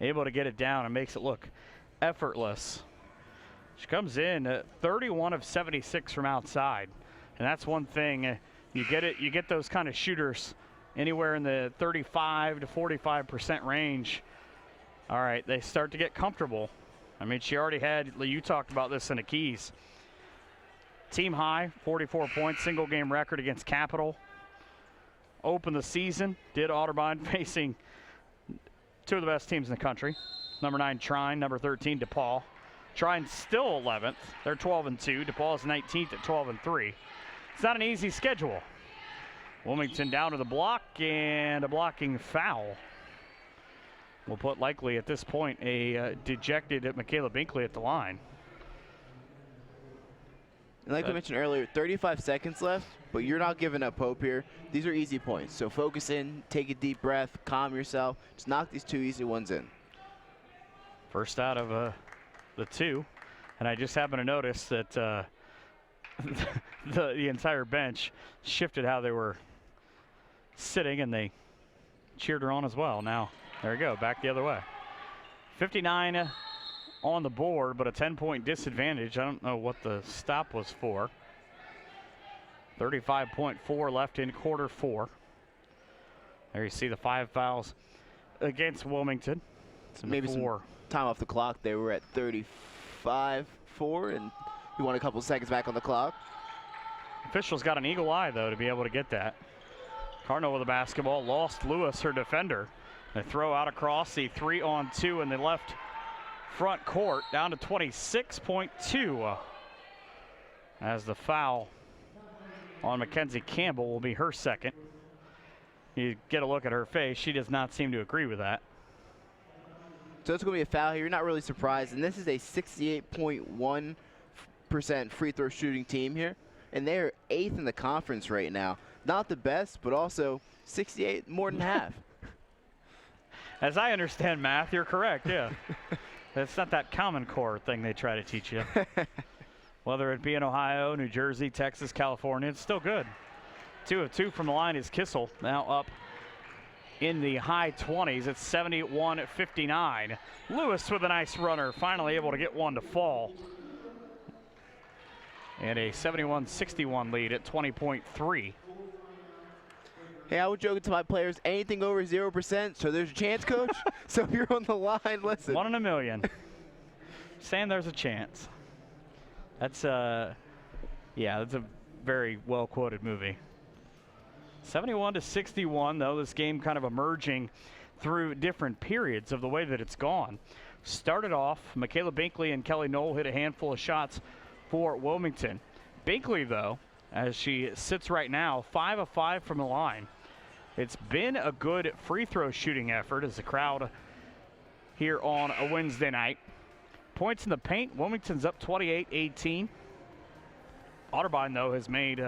Able to get it down and makes it look effortless. She comes in 31 of 76 from outside. And that's one thing, you get those kind of shooters anywhere in the 35 to 45% range. All right, they start to get comfortable. I mean, she already had, you talked about this in the keys. Team high, 44 points, single game record against Capital. Opened the season, did Otterbein facing 2 of the best teams in the country. Number 9, Trine, number 13, DePaul. Trine's still 11th. They're 12-2. DePaul is 19th at 12-3. It's not an easy schedule. Wilmington down to the block and a blocking foul. We'll put likely at this point a dejected Michaela Binkley at the line. And like we mentioned earlier, 35 seconds left, but you're not giving up hope here. These are easy points, so focus in, take a deep breath, calm yourself. Just knock these 2 easy ones in. First out of the 2, and I just happened to notice that the entire bench shifted how they were sitting, and they cheered her on as well. Now, there we go, back the other way. 59 on the board, but a 10-point disadvantage. I don't know what the stop was for. 35.4 left in quarter 4. There you see the 5 fouls against Wilmington. Maybe some time off the clock. They were at 35-4, and we want a couple seconds back on the clock. Officials got an eagle eye, though, to be able to get that. Cardinal with the basketball, lost Lewis, her defender. They throw out across the 3-on-2 in the left front court, down to 26.2. As the foul on Mackenzie Campbell will be her second. You get a look at her face, she does not seem to agree with that. So it's going to be a foul here. You're not really surprised. And this is a 68.1% free throw shooting team here. And they're 8th in the conference right now. Not the best, but also 68, more than half. As I understand math, you're correct, yeah. It's not that Common Core thing they try to teach you. Whether it be in Ohio, New Jersey, Texas, California, it's still good. 2 of 2 from the line is Kissel, now up in the high 20s. It's 71-59. Lewis with a nice runner, finally able to get one to fall. And a 71-61 lead at 20.3. Hey, I would joke to my players, anything over 0%, so there's a chance, Coach. So if you're on the line, listen. 1 in a million. Saying there's a chance. That's that's a very well-quoted movie. 71-61, though, this game kind of emerging through different periods of the way that it's gone. Started off, Michaela Binkley and Kelly Knoll hit a handful of shots for Wilmington. Binkley, though, as she sits right now, 5 of 5 from the line. It's been a good free throw shooting effort as the crowd here on a Wednesday night. Points in the paint, Wilmington's up 28-18. Otterbein, though, has made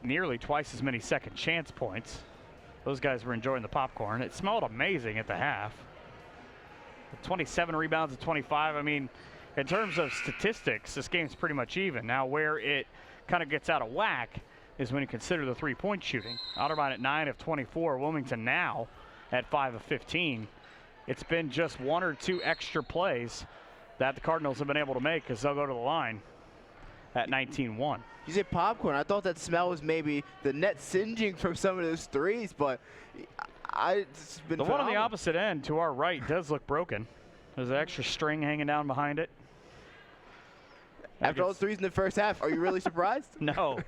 nearly twice as many second chance points. Those guys were enjoying the popcorn. It smelled amazing at the half. 27 rebounds to 25. I mean, in terms of statistics, this game's pretty much even. Now, where it kind of gets out of whack is when you consider the three-point shooting. Otterbein at 9 of 24. Wilmington now at 5 of 15. It's been just 1 or 2 extra plays that the Cardinals have been able to make as they'll go to the line at 19-1. You said popcorn. I thought that smell was maybe the net singeing from some of those threes, but it's been the phenomenal. one on the opposite end to our right does look broken. There's an extra string hanging down behind it. After all those threes in the first half, are you really surprised? No.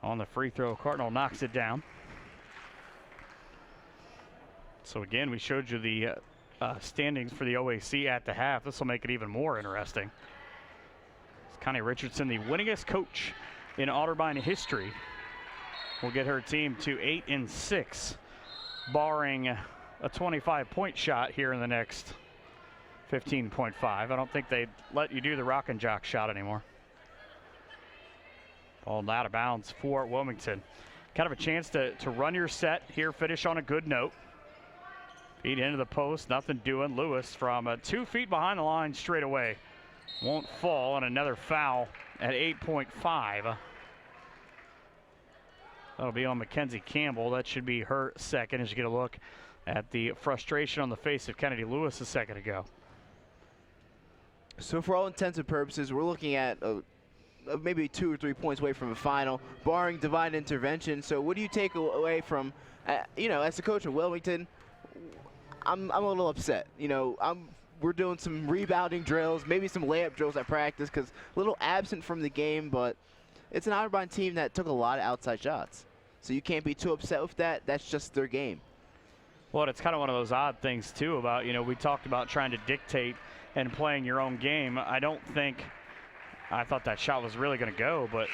On the free throw, Cardinal knocks it down. So again, we showed you the standings for the OAC at the half. This will make it even more interesting. It's Connie Richardson, the winningest coach in Otterbein history, will get her team to 8-6, barring a 25-point shot here in the next 15.5. I don't think they'd let you do the rock and jock shot anymore. Ball out of bounds for Wilmington. Kind of a chance to run your set here, finish on a good note. Feed into the post, nothing doing. Lewis from 2 feet behind the line straight away. Won't fall, and another foul at 8.5. That'll be on Mackenzie Campbell. That should be her second as you get a look at the frustration on the face of Kennedy Lewis a second ago. So for all intents and purposes, we're looking at maybe 2 or 3 points away from a final, barring divine intervention. So what do you take away from, as the coach of Wilmington? I'm a little upset. We're doing some rebounding drills, maybe some layup drills at practice, because a little absent from the game, but it's an Otterbein team that took a lot of outside shots. So you can't be too upset with that. That's just their game. Well, it's kind of one of those odd things, too, about, we talked about trying to dictate and playing your own game. I thought that shot was really going to go, but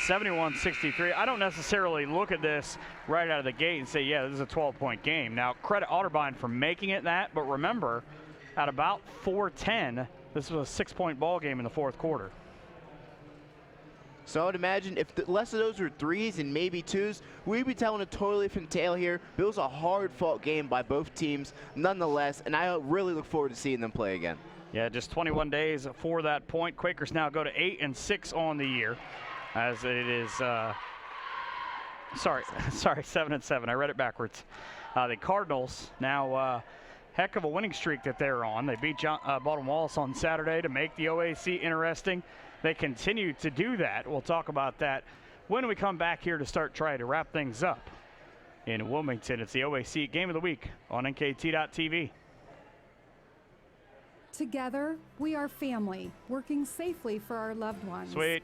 71-63. I don't necessarily look at this right out of the gate and say, yeah, this is a 12-point game. Now, credit Otterbein for making it that, but remember, at about 4:10, this was a 6-point ball game in the fourth quarter. So I would imagine if the less of those were threes and maybe twos, we'd be telling a totally different tale here. But it was a hard-fought game by both teams nonetheless, and I really look forward to seeing them play again. Yeah, just 21 days for that point. Quakers now go to 8-6 on the year, as it is. Sorry, 7-7. I read it backwards. The Cardinals now, heck of a winning streak that they're on. They beat Baldwin Wallace on Saturday to make the OAC interesting. They continue to do that. We'll talk about that when we come back here to start trying to wrap things up in Wilmington. It's the OAC Game of the Week on NKT.TV. Together, we are family, working safely for our loved ones. Sweet.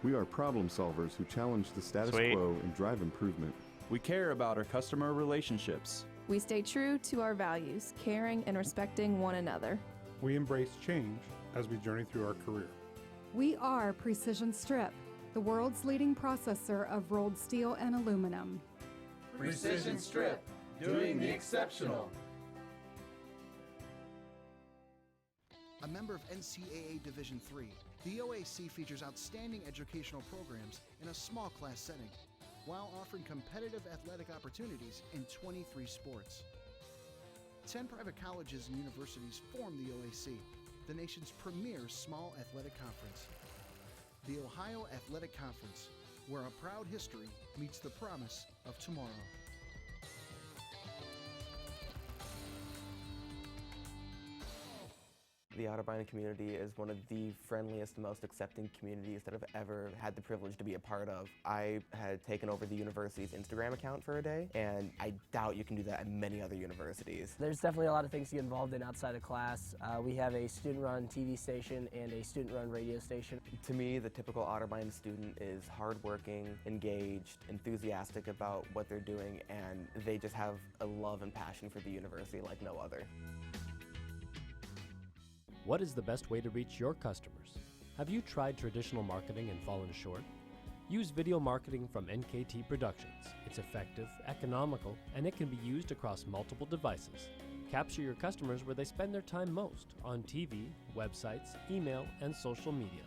We are problem solvers who challenge the status quo and drive improvement. We care about our customer relationships. We stay true to our values, caring and respecting one another. We embrace change as we journey through our career. We are Precision Strip, the world's leading processor of rolled steel and aluminum. Precision Strip, doing the exceptional. A member of NCAA Division III, the OAC features outstanding educational programs in a small class setting, while offering competitive athletic opportunities in 23 sports. 10 private colleges and universities form the OAC, the nation's premier small athletic conference. The Ohio Athletic Conference, where a proud history meets the promise of tomorrow. The Otterbein community is one of the friendliest, most accepting communities that I've ever had the privilege to be a part of. I had taken over the university's Instagram account for a day, and I doubt you can do that at many other universities. There's definitely a lot of things to get involved in outside of class. We have a student-run TV station and a student-run radio station. To me, the typical Otterbein student is hardworking, engaged, enthusiastic about what they're doing, and they just have a love and passion for the university like no other. What is the best way to reach your customers? Have you tried traditional marketing and fallen short? Use video marketing from NKT Productions. It's effective, economical, and it can be used across multiple devices. Capture your customers where they spend their time most, on TV, websites, email, and social media.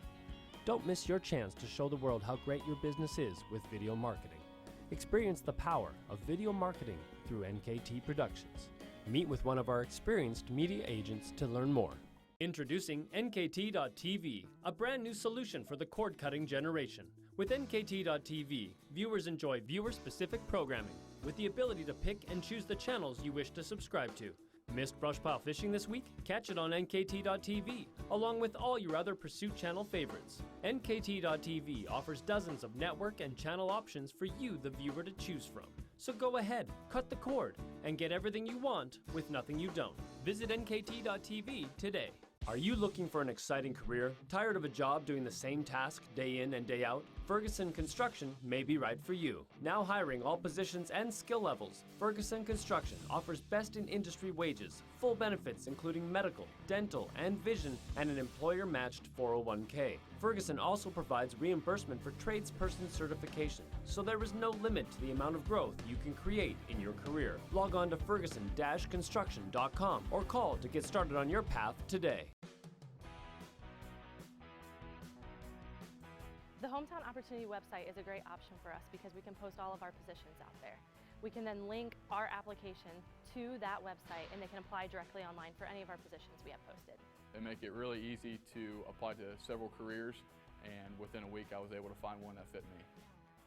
Don't miss your chance to show the world how great your business is with video marketing. Experience the power of video marketing through NKT Productions. Meet with one of our experienced media agents to learn more. Introducing NKT.TV, a brand new solution for the cord-cutting generation. With NKT.TV, viewers enjoy viewer-specific programming with the ability to pick and choose the channels you wish to subscribe to. Missed brush pile fishing this week? Catch it on NKT.TV, along with all your other Pursuit Channel favorites. NKT.TV offers dozens of network and channel options for you, the viewer, to choose from. So go ahead, cut the cord, and get everything you want with nothing you don't. Visit NKT.TV today. Are you looking for an exciting career? Tired of a job doing the same task day in and day out? Ferguson Construction may be right for you. Now hiring all positions and skill levels, Ferguson Construction offers best-in-industry wages, full benefits including medical, dental, and vision, and an employer-matched 401k. Ferguson also provides reimbursement for tradesperson certification, so there is no limit to the amount of growth you can create in your career. Log on to ferguson-construction.com or call to get started on your path today. The Hometown Opportunity website is a great option for us because we can post all of our positions out there. We can then link our application to that website and they can apply directly online for any of our positions we have posted. They make it really easy to apply to several careers, and within a week I was able to find one that fit me.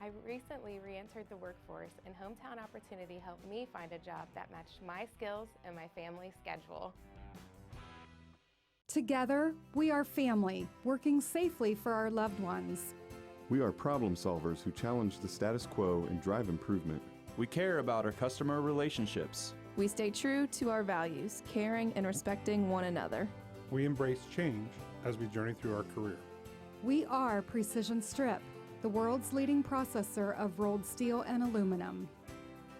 I recently re-entered the workforce, and Hometown Opportunity helped me find a job that matched my skills and my family's schedule. Together, we are family, working safely for our loved ones. We are problem solvers who challenge the status quo and drive improvement. We care about our customer relationships. We stay true to our values, caring and respecting one another. We embrace change as we journey through our career. We are Precision Strip, the world's leading processor of rolled steel and aluminum.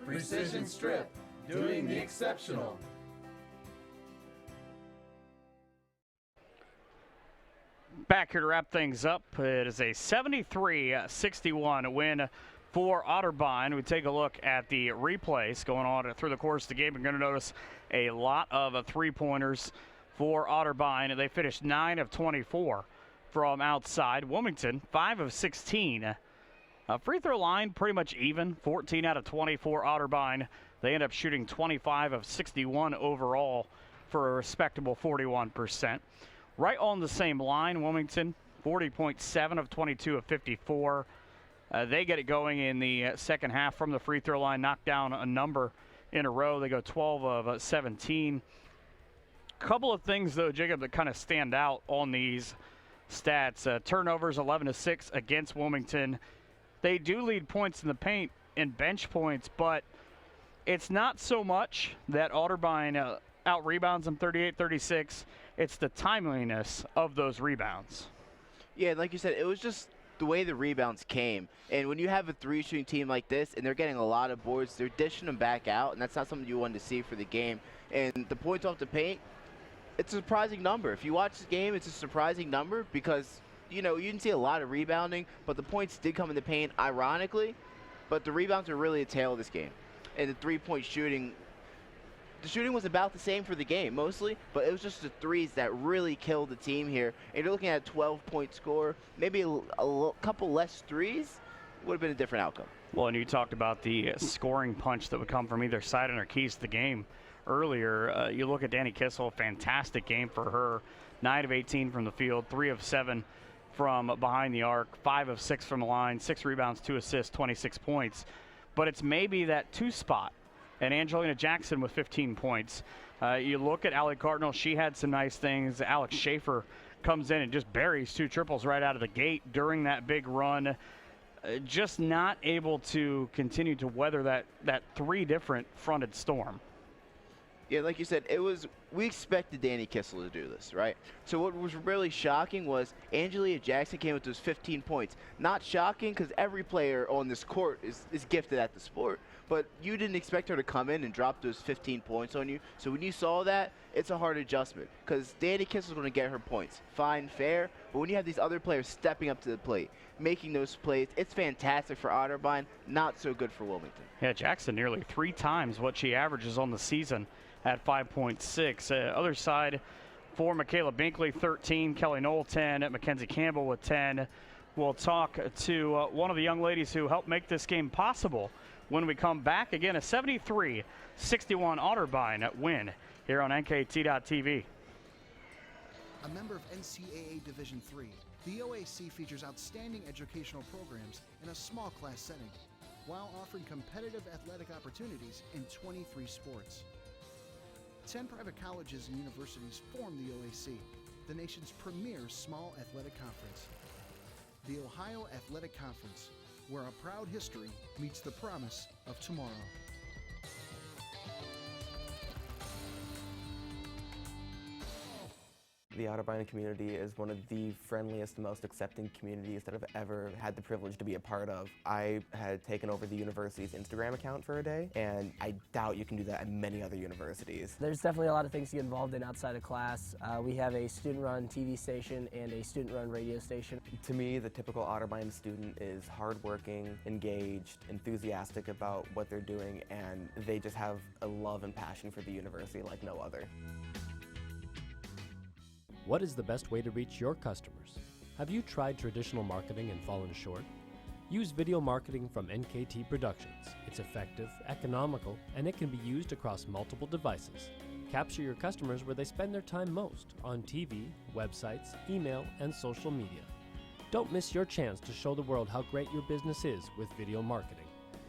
Precision Strip, doing the exceptional. Back here to wrap things up. It is a 73-61 win for Otterbein. We take a look at the replays going on through the course of the game. We're going to notice a lot of three-pointers for Otterbein. They finished 9 of 24 from outside. Wilmington, 5 of 16. Free throw line pretty much even, 14 out of 24 Otterbein. They end up shooting 25 of 61 overall for a respectable 41%. Right on the same line, Wilmington, 40.7 of 22 of 54. They get it going in the second half from the free throw line, knock down a number in a row. They go 12 of 17. Couple of things, though, Jacob, that kind of stand out on these stats. Turnovers, 11 to 6 against Wilmington. They do lead points in the paint and bench points, but it's not so much that Otterbein out-rebounds them 38-36. It's the timeliness of those rebounds. Yeah, like you said, it was just the way the rebounds came. And when you have a three-shooting team like this and they're getting a lot of boards, they're dishing them back out, and that's not something you want to see for the game. And the points off the paint, it's a surprising number. If you watch the game, it's a surprising number because, you know, you didn't see a lot of rebounding, but the points did come in the paint, ironically. But the rebounds are really a tail of this game. And the three-point shooting, the shooting was about the same for the game mostly, but it was just the threes that really killed the team here. And you're looking at a 12-point score, maybe a couple less threes, would have been a different outcome. Well, and you talked about the scoring punch that would come from either side on her keys to the game earlier. You look at Danny Kissel, fantastic game for her. 9 of 18 from the field, 3 of 7 from behind the arc, 5 of 6 from the line, 6 rebounds, 2 assists, 26 points. But it's maybe that 2 spot. And Angelina Jackson with 15 points. You look at Allie Cardinal, she had some nice things. Alex Schaefer comes in and just buries 2 triples right out of the gate during that big run. Just not able to continue to weather that 3 different fronted storm. Yeah, like you said, we expected Danny Kissel to do this, right? So what was really shocking was Angelina Jackson came with those 15 points. Not shocking because every player on this court is gifted at the sport, but you didn't expect her to come in and drop those 15 points on you. So when you saw that, it's a hard adjustment because Danny Kissel's going to get her points. Fine, fair, but when you have these other players stepping up to the plate, making those plays, it's fantastic for Otterbein, not so good for Wilmington. Yeah, Jackson nearly 3 times what she averages on the season at 5.6. Other side for Michaela Binkley, 13. Kelly Knoll, 10. Mackenzie Campbell with 10. We'll talk to one of the young ladies who helped make this game possible when we come back. Again, a 73-61 Otterbein win here on NKT.TV. A member of NCAA Division III, the OAC features outstanding educational programs in a small class setting, while offering competitive athletic opportunities in 23 sports. 10 private colleges and universities form the OAC, the nation's premier small athletic conference. The Ohio Athletic Conference, where a proud history meets the promise of tomorrow. The Otterbein community is one of the friendliest, most accepting communities that I've ever had the privilege to be a part of. I had taken over the university's Instagram account for a day, and I doubt you can do that at many other universities. There's definitely a lot of things to get involved in outside of class. We have a student-run TV station and a student-run radio station. To me, the typical Otterbein student is hardworking, engaged, enthusiastic about what they're doing, and they just have a love and passion for the university like no other. What is the best way to reach your customers? Have you tried traditional marketing and fallen short? Use video marketing from NKT Productions. It's effective, economical, and it can be used across multiple devices. Capture your customers where they spend their time most, on TV, websites, email, and social media. Don't miss your chance to show the world how great your business is with video marketing.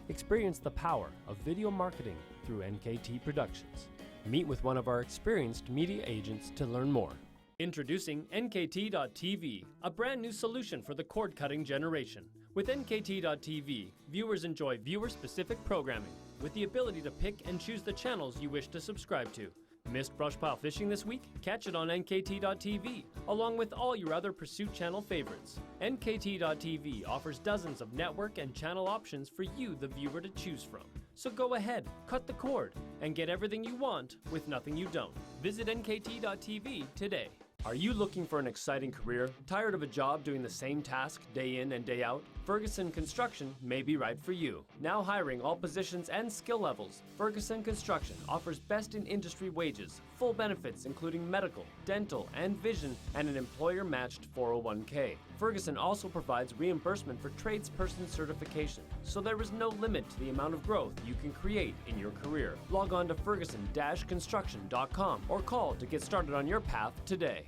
Experience the power of video marketing through NKT Productions. Meet with one of our experienced media agents to learn more. Introducing NKT.TV, a brand new solution for the cord-cutting generation. With NKT.TV, viewers enjoy viewer-specific programming with the ability to pick and choose the channels you wish to subscribe to. Missed brush pile fishing this week? Catch it on NKT.TV, along with all your other Pursuit Channel favorites. NKT.TV offers dozens of network and channel options for you, the viewer, to choose from. So go ahead, cut the cord, and get everything you want with nothing you don't. Visit NKT.TV today. Are you looking for an exciting career? Tired of a job doing the same task day in and day out? Ferguson Construction may be right for you. Now hiring all positions and skill levels, Ferguson Construction offers best-in-industry wages, full benefits including medical, dental, and vision, and an employer-matched 401k. Ferguson also provides reimbursement for tradesperson certification, so there is no limit to the amount of growth you can create in your career. Log on to ferguson-construction.com or call to get started on your path today.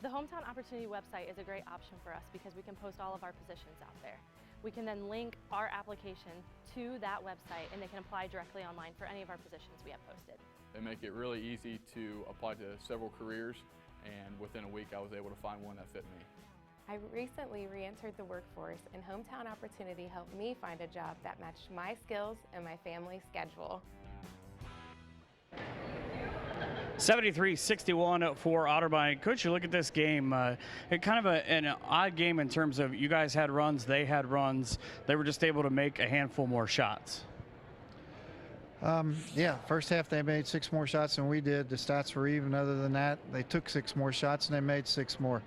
The Hometown Opportunity website is a great option for us because we can post all of our positions out there. We can then link our application to that website and they can apply directly online for any of our positions we have posted. They make it really easy to apply to several careers, and within a week I was able to find one that fit me. I recently re-entered the workforce, and Hometown Opportunity helped me find a job that matched my skills and my family's schedule. 73-61 for Otterbein. Coach, you look at this game, kind of an odd game in terms of you guys had runs, they had runs. They were just able to make a handful more shots. Yeah, first half they made 6 more shots than we did. The stats were even. Other than that, they took 6 more shots and they made 6 more.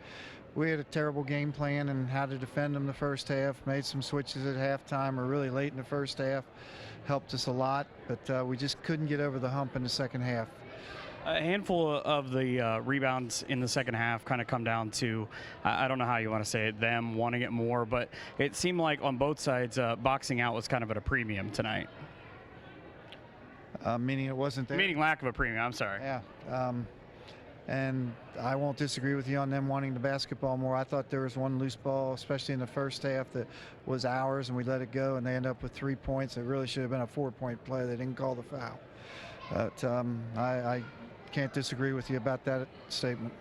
we had a terrible game plan and how to defend them the first half. Made some switches at halftime or really late in the first half. Helped us a lot, but we just couldn't get over the hump in the second half. A handful of the rebounds in the second half kind of come down to, I don't know how you want to say it, them wanting it more, but it seemed like on both sides, boxing out was kind of at a premium tonight. Meaning it wasn't there? Meaning lack of a premium, I'm sorry. Yeah. And I won't disagree with you on them wanting the basketball more. I thought there was one loose ball, especially in the first half, that was ours, and we let it go, and they ended up with 3 points. It really should have been a 4-point play. They didn't call the foul. But I can't disagree with you about that statement.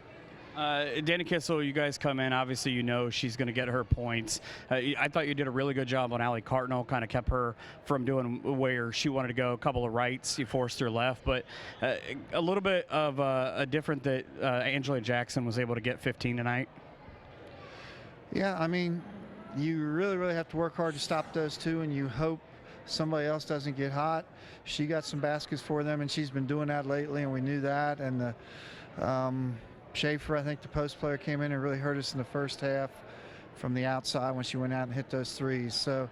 Danny Kissel, you guys come in. Obviously, you know she's going to get her points. I thought you did a really good job on Allie Cardinal, kind of kept her from doing where she wanted to go. A couple of rights, you forced her left. But a little bit of a different that Angela Jackson was able to get 15 tonight. Yeah, I mean, you really, really have to work hard to stop those two, and you hope somebody else doesn't get hot. She got some baskets for them, and she's been doing that lately, and we knew that. And the Schaefer, I think the post player, came in and really hurt us in the first half from the outside when she went out and hit those threes. So,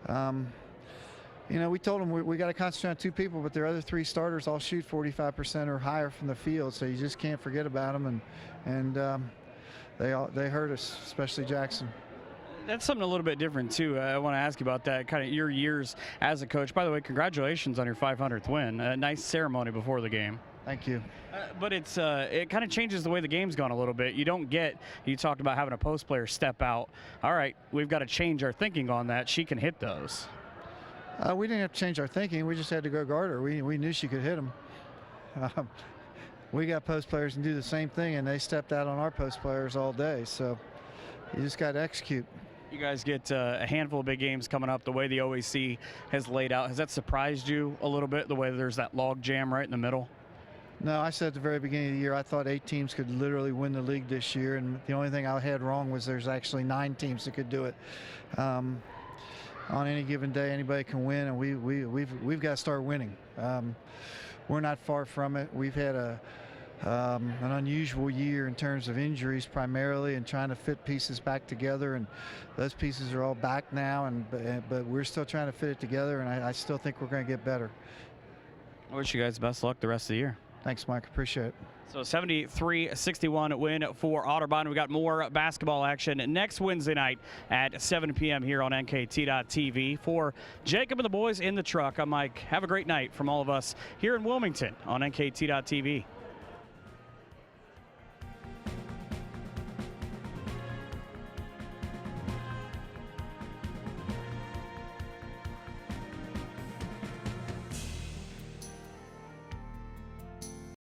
you know, we told them we got to concentrate on 2 people, but their other 3 starters all shoot 45% or higher from the field, so you just can't forget about them. And they hurt us, especially Jackson. That's something a little bit different, too. I want to ask you about that, kind of your years as a coach. By the way, congratulations on your 500th win. A nice ceremony before the game. Thank you. But it kind of changes the way the game's gone a little bit. You talked about having a post player step out. All right, we've got to change our thinking on that. She can hit those. We didn't have to change our thinking. We just had to go guard her. We knew she could hit them. We got post players and do the same thing, and they stepped out on our post players all day. So you just got to execute. You guys get a handful of big games coming up. The way the OAC has laid out, has that surprised you a little bit, the way there's that log jam right in the middle? No, I said at the very beginning of the year I thought 8 teams could literally win the league this year, and the only thing I had wrong was there's actually 9 teams that could do it. On any given day, anybody can win, and we've got to start winning. We're not far from it. We've had an unusual year in terms of injuries primarily, and trying to fit pieces back together, and those pieces are all back now, but we're still trying to fit it together, and I still think we're going to get better. I wish you guys best luck the rest of the year. Thanks, Mike. Appreciate it. So 73-61 win for Otterbein. We got more basketball action next Wednesday night at 7 p.m. here on NKT.TV. For Jacob and the boys in the truck, I'm Mike. Have a great night from all of us here in Wilmington on NKT.TV.